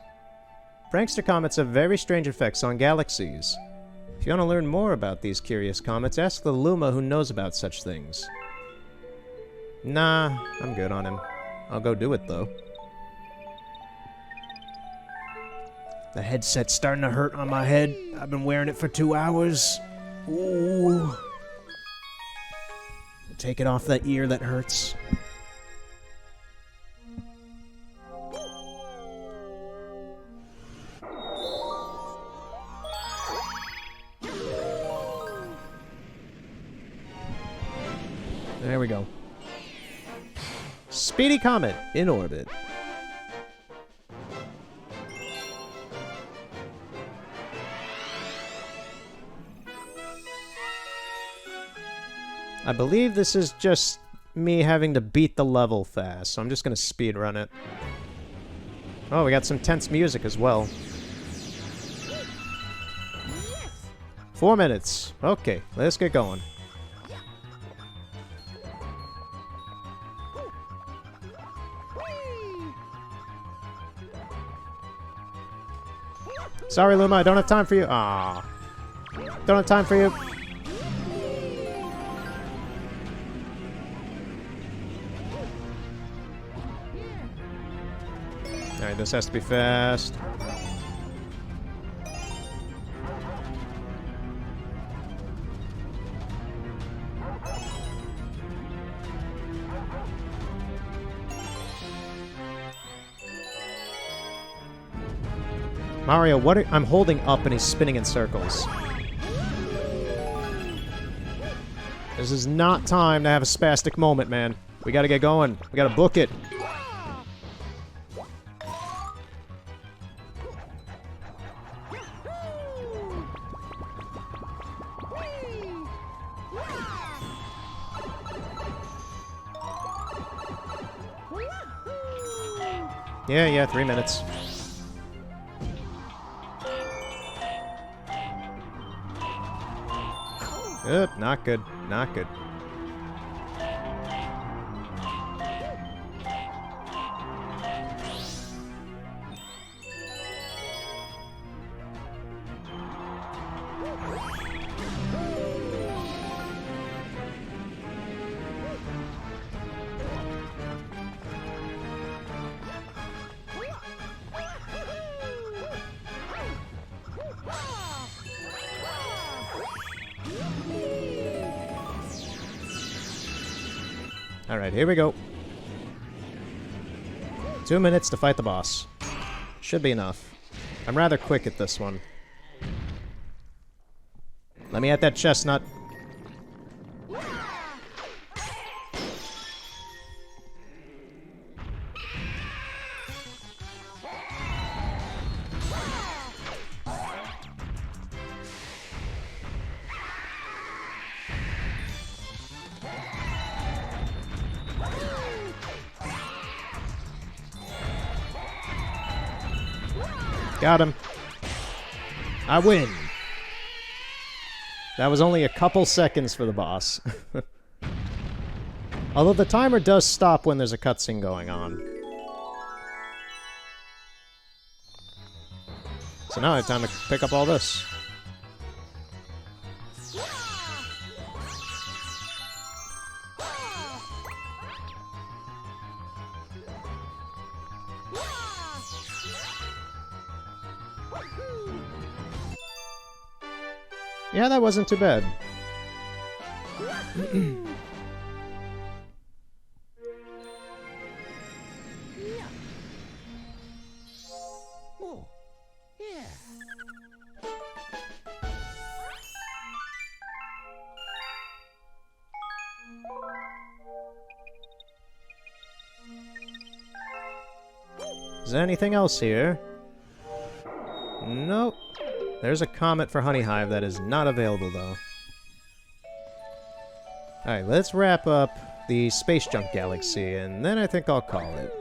Prankster comets have very strange effects on galaxies. If you want to learn more about these curious comets, ask the Luma who knows about such things. Nah, I'm good on him. I'll go do it, though. The headset's starting to hurt on my head. I've been wearing it for 2 hours. Ooh. Take it off that ear that hurts. There we go. Speedy Comet in orbit. I believe this is just me having to beat the level fast, so I'm just gonna speed run it. Oh, we got some tense music as well. 4 minutes. Okay, let's get going. Sorry, Luma, I don't have time for you. Ah, don't have time for you. Alright, this has to be fast. Mario, what are, I'm holding up and he's spinning in circles. This is not time to have a spastic moment, man. We gotta get going. We gotta book it. Yeah, 3 minutes. Not good. Not good. Alright, here we go. 2 minutes to fight the boss. Should be enough. I'm rather quick at this one. Let me at that chestnut. Got him. I win. That was only a couple seconds for the boss. Although the timer does stop when there's a cutscene going on. So now I have time to pick up all this. Yeah, that wasn't too bad. Oh, yeah. Is there anything else here? Nope. There's a comet for Honey Hive that is not available, though. Alright, let's wrap up the Space Junk Galaxy, and then I think I'll call it.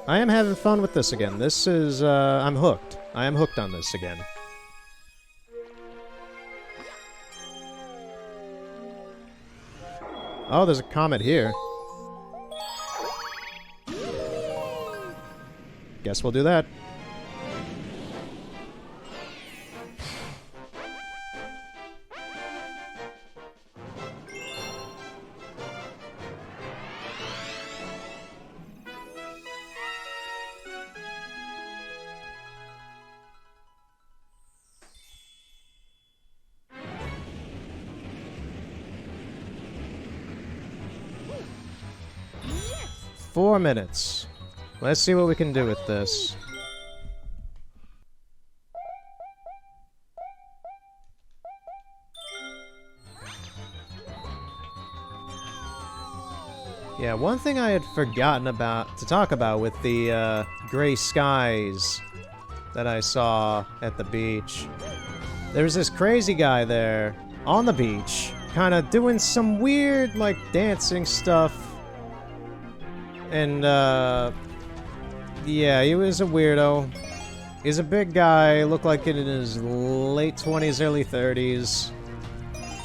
I am having fun with this again. This is, I'm hooked. I am hooked on this again. Oh, there's a comet here. Guess we'll do that. Yes! 4 minutes. Let's see what we can do with this. Yeah, one thing I had forgotten about to talk about with the gray skies that I saw at the beach. There was this crazy guy there on the beach, kind of doing some weird, like, dancing stuff. And, yeah, he was a weirdo. He's a big guy, looked like in his late 20s, early 30s.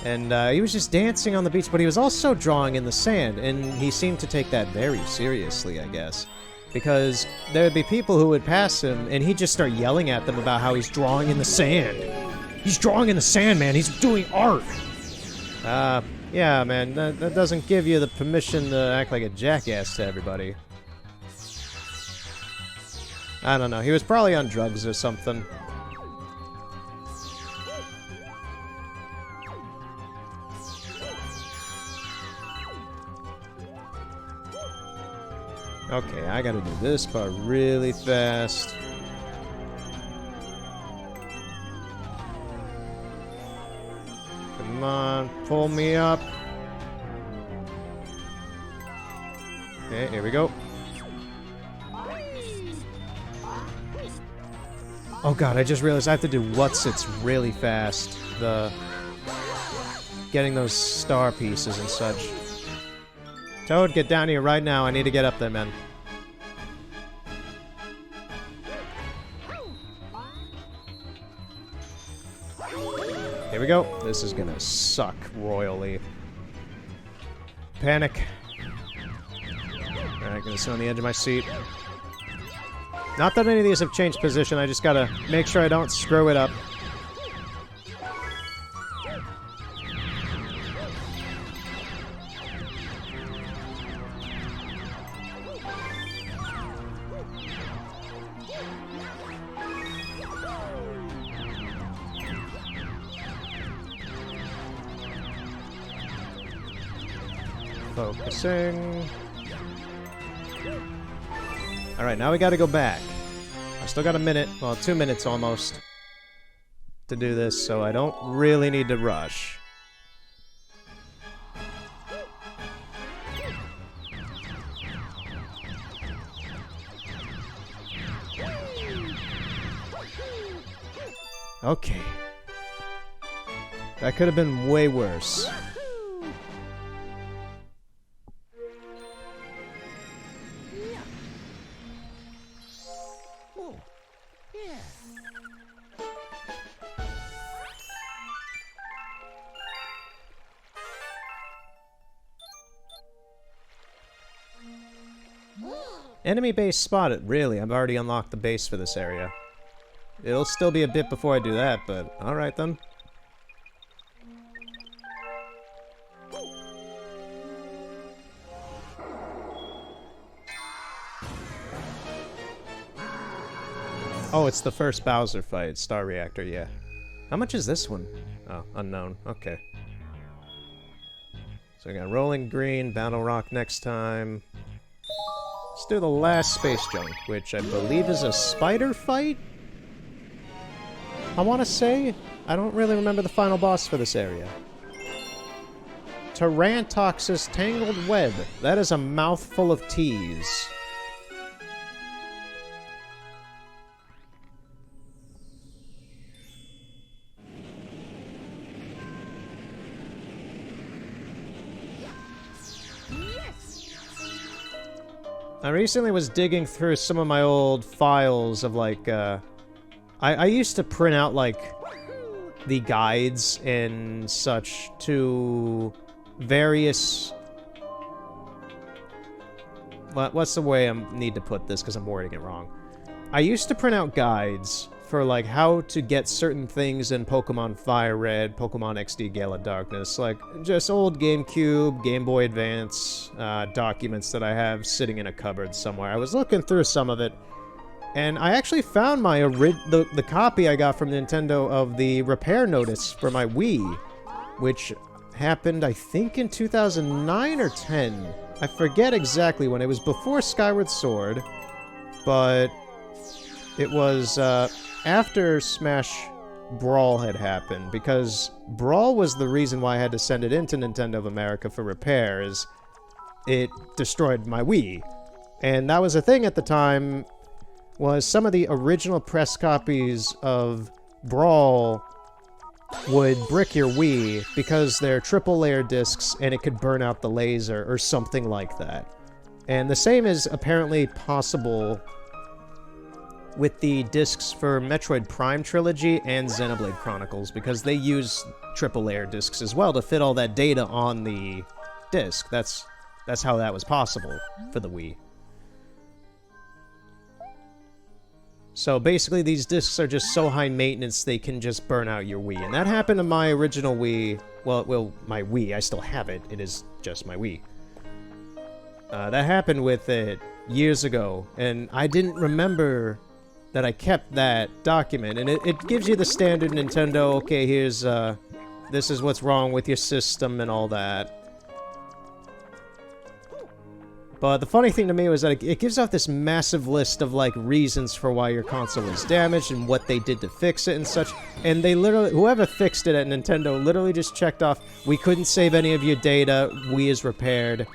And he was just dancing on the beach, but he was also drawing in the sand, and he seemed to take that very seriously, I guess. Because there would be people who would pass him, and he'd just start yelling at them about how he's drawing in the sand. He's drawing in the sand, man. He's doing art. Yeah, man, that doesn't give you the permission to act like a jackass to everybody. I don't know. He was probably on drugs or something. Okay, I gotta do this part really fast. Come on, pull me up. Okay, here we go. Oh god, I just realized I have to do what's-its really fast. Getting those star pieces and such. Toad, get down here right now. I need to get up there, man. Here we go. This is gonna suck royally. Panic. Alright, gonna sit on the edge of my seat. Not that any of these have changed position, I just gotta make sure I don't screw it up. Focusing. Alright, now we gotta go back. I still got a minute, well, 2 minutes almost, to do this, so I don't really need to rush. Okay. That could have been way worse. Enemy base spotted. Really, I've already unlocked the base for this area. It'll still be a bit before I do that, but alright then. Oh, it's the first Bowser fight. Star Reactor, yeah. How much is this one? Oh, unknown. Okay. So we got Rolling Green, Battle Rock next time. Let's do the last space junk, which I believe is a spider fight? I want to say? I don't really remember the final boss for this area. Tarantox's Tangled Web. That is a mouthful of T's. I recently was digging through some of my old files of, like, I used to print out, like, the guides and such to various... What's the way I need to put this, because I'm wording it wrong. I used to print out guides for, like, how to get certain things in Pokemon Fire Red, Pokemon XD Gale of Darkness, like, just old GameCube, Game Boy Advance documents that I have sitting in a cupboard somewhere. I was looking through some of it, and I actually found my the copy I got from Nintendo of the repair notice for my Wii, which happened, I think, in 2009 or 10. I forget exactly when. It was before Skyward Sword, but it was after Smash Brawl had happened, because Brawl was the reason why I had to send it into Nintendo of America for repairs. it destroyed my Wii. And that was a thing at the time, was some of the original press copies of Brawl would brick your Wii because they're triple layer discs and it could burn out the laser or something like that. And the same is apparently possible with the discs for Metroid Prime Trilogy and Xenoblade Chronicles, because they use triple layer discs as well to fit all that data on the disc. That's how that was possible for the Wii. So basically these discs are just so high maintenance they can just burn out your Wii. And that happened to my original Wii. Well, my Wii, I still have it. It is just my Wii. That happened with it years ago, and I didn't remember that I kept that document. And it gives you the standard Nintendo, okay, here's, this is what's wrong with your system and all that. But the funny thing to me was that it gives out this massive list of, like, reasons for why your console was damaged and what they did to fix it and such. And they literally, whoever fixed it at Nintendo literally just checked off, we couldn't save any of your data, Wii is repaired.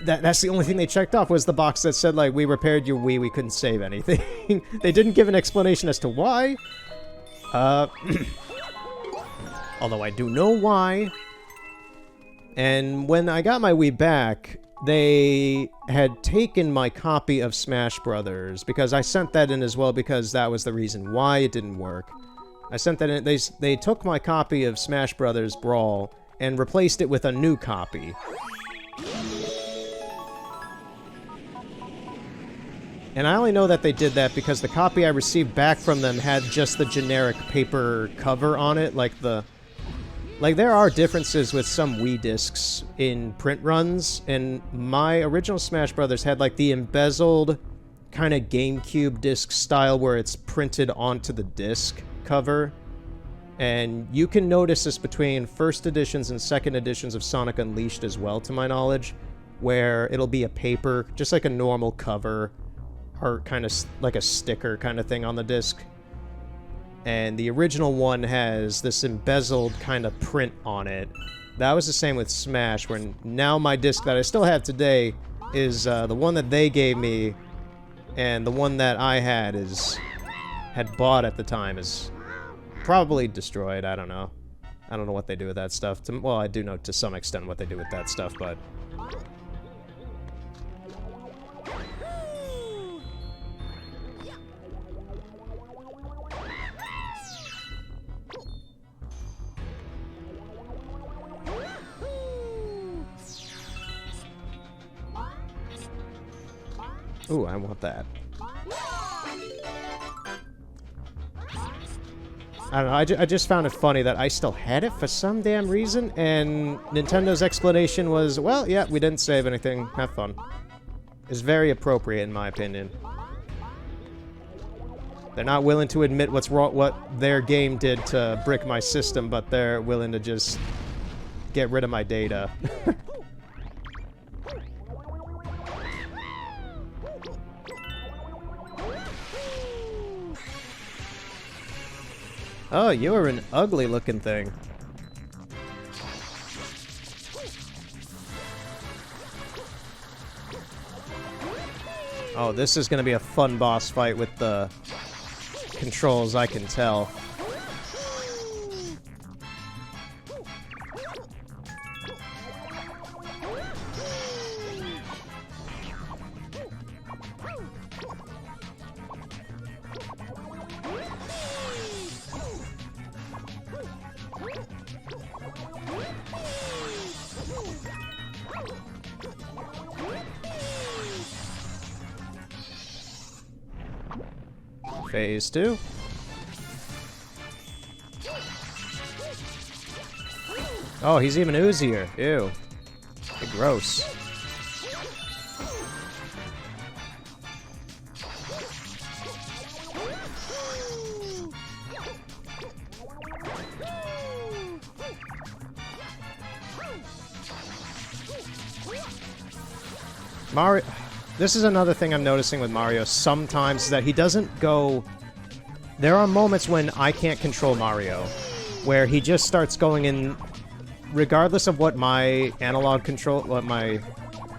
That's the only thing they checked off, was the box that said, like, we repaired your Wii, we couldn't save anything. They didn't give an explanation as to why. Although I do know why. And when I got my Wii back, they had taken my copy of Smash Brothers, because I sent that in as well, because that was the reason why it didn't work. I sent that in, they took my copy of Smash Brothers Brawl and replaced it with a new copy. And I only know that they did that because the copy I received back from them had just the generic paper cover on it, like there are differences with some Wii discs in print runs, and my original Smash Brothers had, like, the embezzled kind of GameCube disc style where it's printed onto the disc cover. And you can notice this between first editions and second editions of Sonic Unleashed as well, to my knowledge, where it'll be a paper, just like a normal cover, or kind of like a sticker kind of thing on the disc. And the original one has this embezzled kind of print on it. That was the same with Smash, where now my disc that I still have today is the one that they gave me, and the one that I had bought at the time is probably destroyed. I don't know. I don't know what they do with that stuff. Well, I do know to some extent what they do with that stuff, but... Ooh, I want that. I don't know, I just found it funny that I still had it for some damn reason, and Nintendo's explanation was, well, yeah, we didn't save anything, have fun. It's very appropriate, in my opinion. They're not willing to admit what's wrong, what their game did to brick my system, but they're willing to just get rid of my data. Oh, you are an ugly-looking thing. Oh, this is gonna be a fun boss fight with the controls, I can tell. Phase 2. Oh, he's even oozier. Ew. Gross. Mario... This is another thing I'm noticing with Mario sometimes, is that he doesn't go... There are moments when I can't control Mario, where he just starts going in... Regardless of what my analog control... What my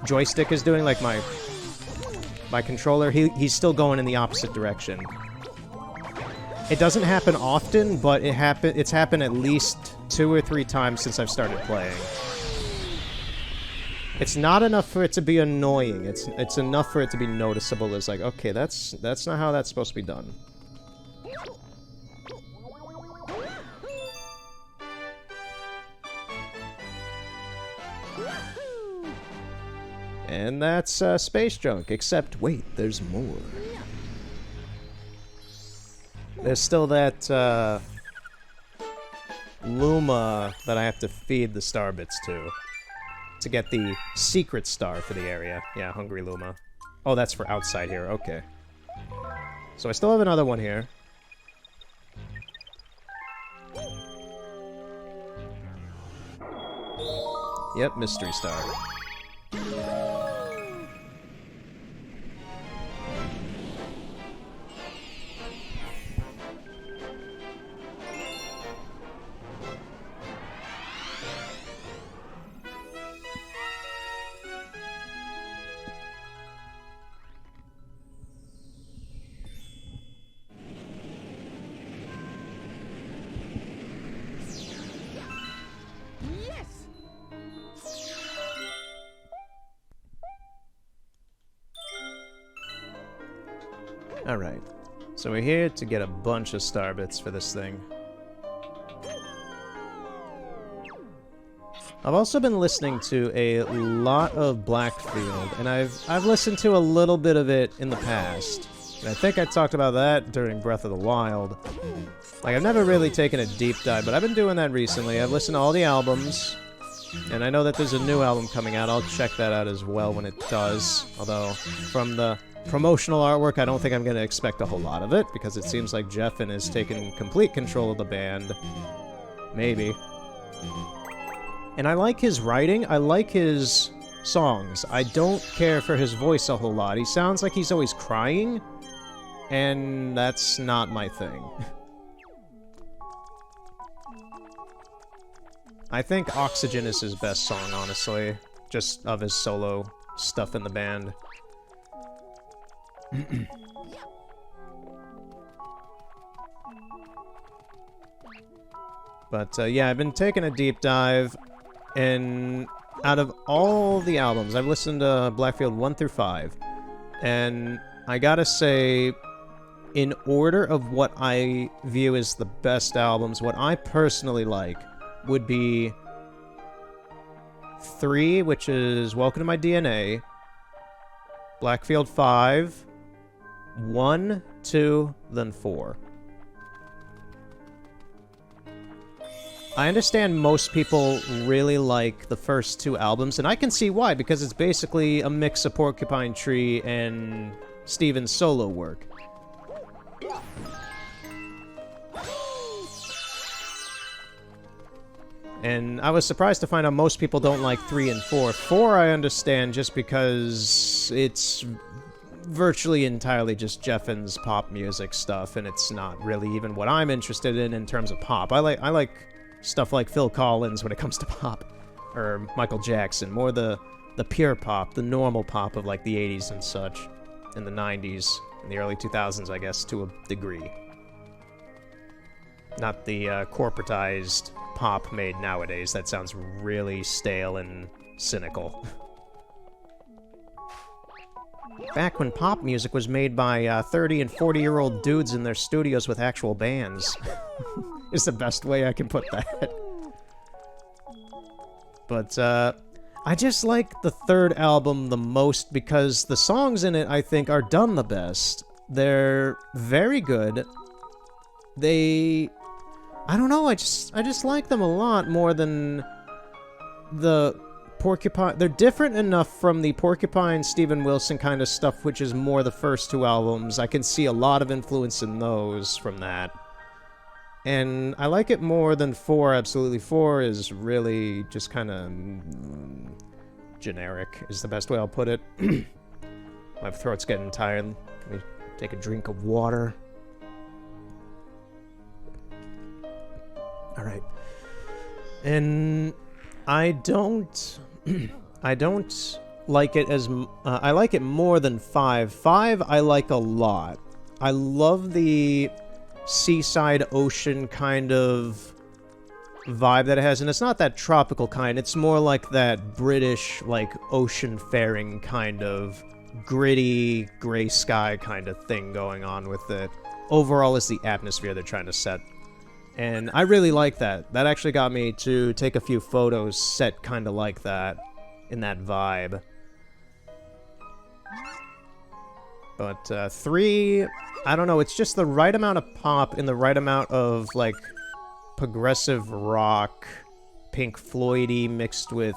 joystick is doing, like my controller, he's still going in the opposite direction. It doesn't happen often, but it's happened at least 2 or 3 times since I've started playing. It's not enough for it to be annoying. It's enough for it to be noticeable as like, okay, that's not how that's supposed to be done. And that's space junk, except wait, there's more. There's still that Luma that I have to feed the star bits to get the secret star for the area. Yeah, Hungry Luma. Oh, that's for outside here, okay. So I still have another one here. Yep, mystery star. Alright, so we're here to get a bunch of star bits for this thing. I've also been listening to a lot of Blackfield, and I've listened to a little bit of it in the past. And I think I talked about that during Breath of the Wild. Like, I've never really taken a deep dive, but I've been doing that recently. I've listened to all the albums, and I know that there's a new album coming out. I'll check that out as well when it does. Although, from the promotional artwork, I don't think I'm going to expect a whole lot of it, because it seems like Jeffen has taken complete control of the band. Maybe. And I like his writing, I like his songs. I don't care for his voice a whole lot. He sounds like he's always crying, and that's not my thing. I think Oxygen is his best song, honestly. Just of his solo stuff in the band. But yeah, I've been taking a deep dive, and out of all the albums, I've listened to Blackfield 1 through 5, and I gotta say, in order of what I view as the best albums, what I personally like would be 3, which is Welcome to My DNA, Blackfield 5, 1, 2, then 4. I understand most people really like the first 2 albums, and I can see why, because it's basically a mix of Porcupine Tree and Steven's solo work. And I was surprised to find out most people don't like 3 and 4. 4 I understand just because it's virtually entirely just Jeffen's pop music stuff, and it's not really even what I'm interested in terms of pop. I like stuff like Phil Collins when it comes to pop, or Michael Jackson, more the pure pop, the normal pop of like the 80s and such, and the 90s, and the early 2000s, I guess, to a degree. Not the corporatized pop made nowadays. That sounds really stale and cynical. Back when pop music was made by 30 and 40-year-old dudes in their studios with actual bands. Is the best way I can put that. But, I just like the 3rd album the most because the songs in it, I think, are done the best. They're very good. I don't know, I just like them a lot more than the Porcupine. They're different enough from the Porcupine, Steven Wilson kind of stuff, which is more the first 2 albums. I can see a lot of influence in those from that. And I like it more than 4, absolutely. 4 is really just kind of generic, is the best way I'll put it. My throat's getting tired. Let me take a drink of water. Alright. And I don't like it as I like it more than 5. 5 I like a lot. I love the seaside ocean kind of vibe that it has, and it's not that tropical kind. It's more like that British, like, ocean faring kind of gritty gray sky kind of thing going on with it. Overall is the atmosphere they're trying to set. And I really like that. That actually got me to take a few photos set kind of like that, in that vibe. But 3, I don't know, it's just the right amount of pop and the right amount of, like, progressive rock, Pink Floyd-y mixed with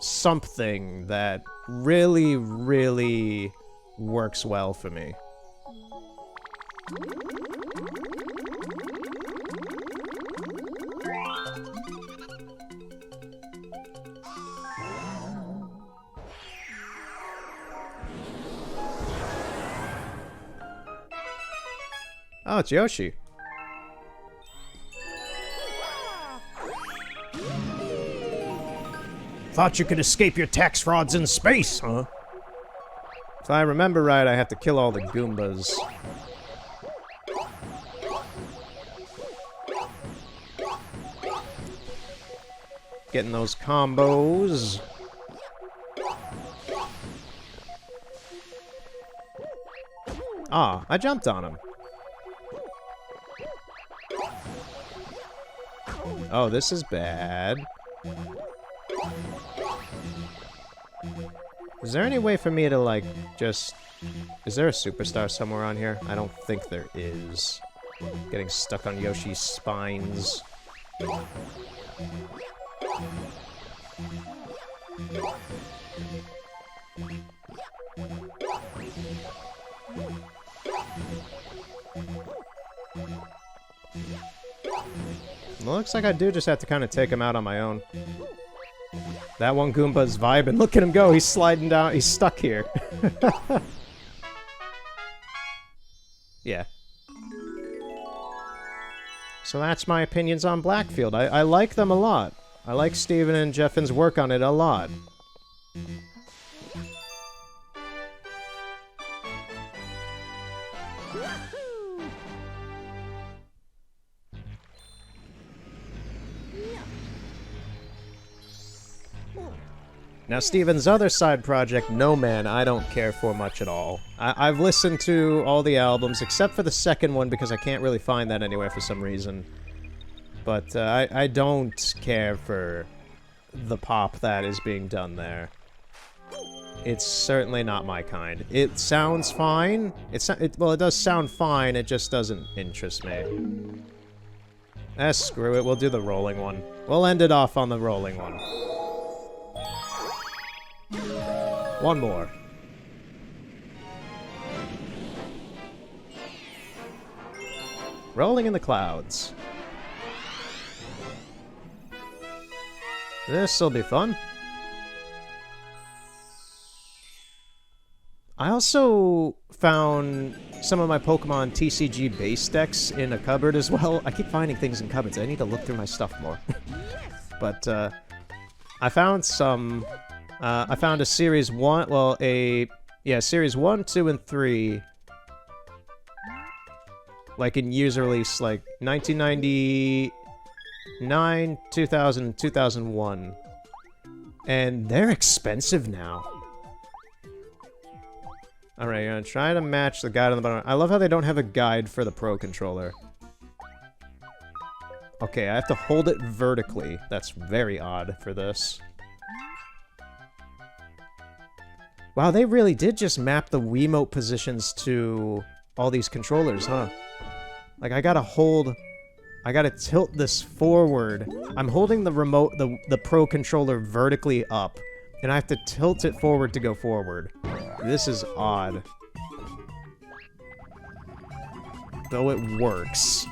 something that really, really works well for me. Oh, it's Yoshi. Thought you could escape your tax frauds in space, huh? If I remember right, I have to kill all the Goombas. Getting those combos. Ah, I jumped on him. Oh, this is bad. Is there any way for me to, like, just... Is there a superstar somewhere on here? I don't think there is. Getting stuck on Yoshi's spines. Looks like I do just have to kind of take him out on my own. That one Goomba's vibing. Look at him go. He's sliding down. He's stuck here. Yeah. So that's my opinions on Blackfield. I like them a lot. I like Steven and Jeffin's work on it a lot. Now, Steven's other side project, No Man, I don't care for much at all. I've listened to all the albums, except for the second one, because I can't really find that anywhere for some reason. But I don't care for the pop that is being done there. It's certainly not my kind. It sounds fine. Well, it does sound fine, it just doesn't interest me. Screw it, we'll do the rolling one. We'll end it off on the rolling one. One more. Rolling in the clouds. This'll be fun. I also found some of my Pokemon TCG base decks in a cupboard as well. I keep finding things in cupboards. I need to look through my stuff more. But I found some... I found a Series 1, well, Series 1, 2, and 3, like, in years release, like, 1999, 2000, 2001. And they're expensive now. Alright, I'm gonna try to match the guide on the bottom. I love how they don't have a guide for the Pro Controller. Okay, I have to hold it vertically. That's very odd for this. Wow, they really did just map the Wiimote positions to all these controllers, huh? Like, I gotta tilt this forward. I'm holding the remote, the Pro Controller vertically up, and I have to tilt it forward to go forward. This is odd. Though it works.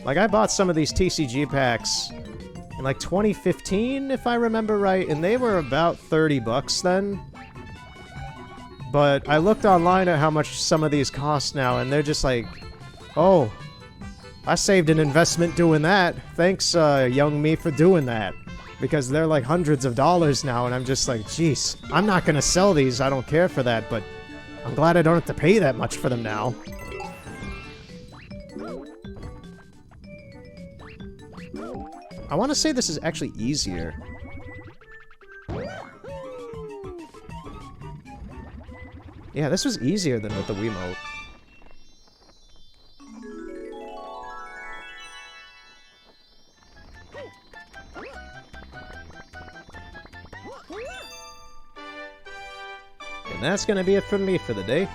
Like, I bought some of these TCG packs in like 2015, if I remember right, and they were about 30 bucks then. But I looked online at how much some of these cost now, and they're just like, oh, I saved an investment doing that. Thanks, young me, for doing that. because they're like hundreds of dollars now, and I'm just like, jeez, I'm not gonna sell these, I don't care for that, but I'm glad I don't have to pay that much for them now. I want to say this is actually easier. Yeah, this was easier than with the Wiimote. And that's gonna be it from me for the day.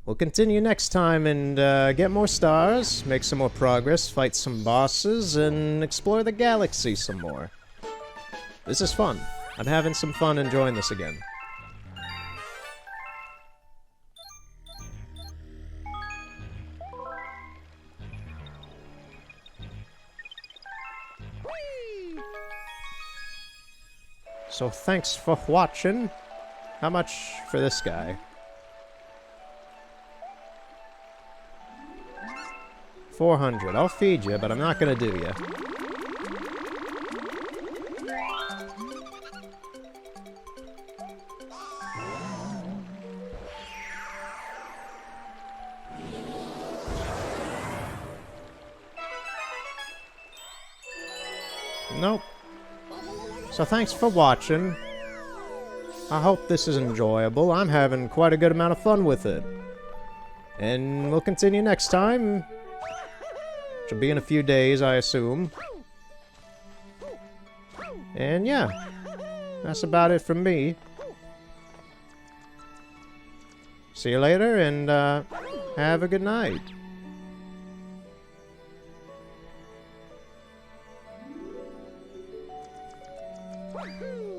We'll continue next time and get more stars, make some more progress, fight some bosses, and explore the galaxy some more. This is fun. I'm having some fun enjoying this again. So thanks for watching. How much for this guy? 400. I'll feed you, but I'm not gonna do you. Nope. So thanks for watching. I hope this is enjoyable. I'm having quite a good amount of fun with it. And we'll continue next time. Which will be in a few days, I assume. And yeah, that's about it from me. See you later, and have a good night. Woohoo!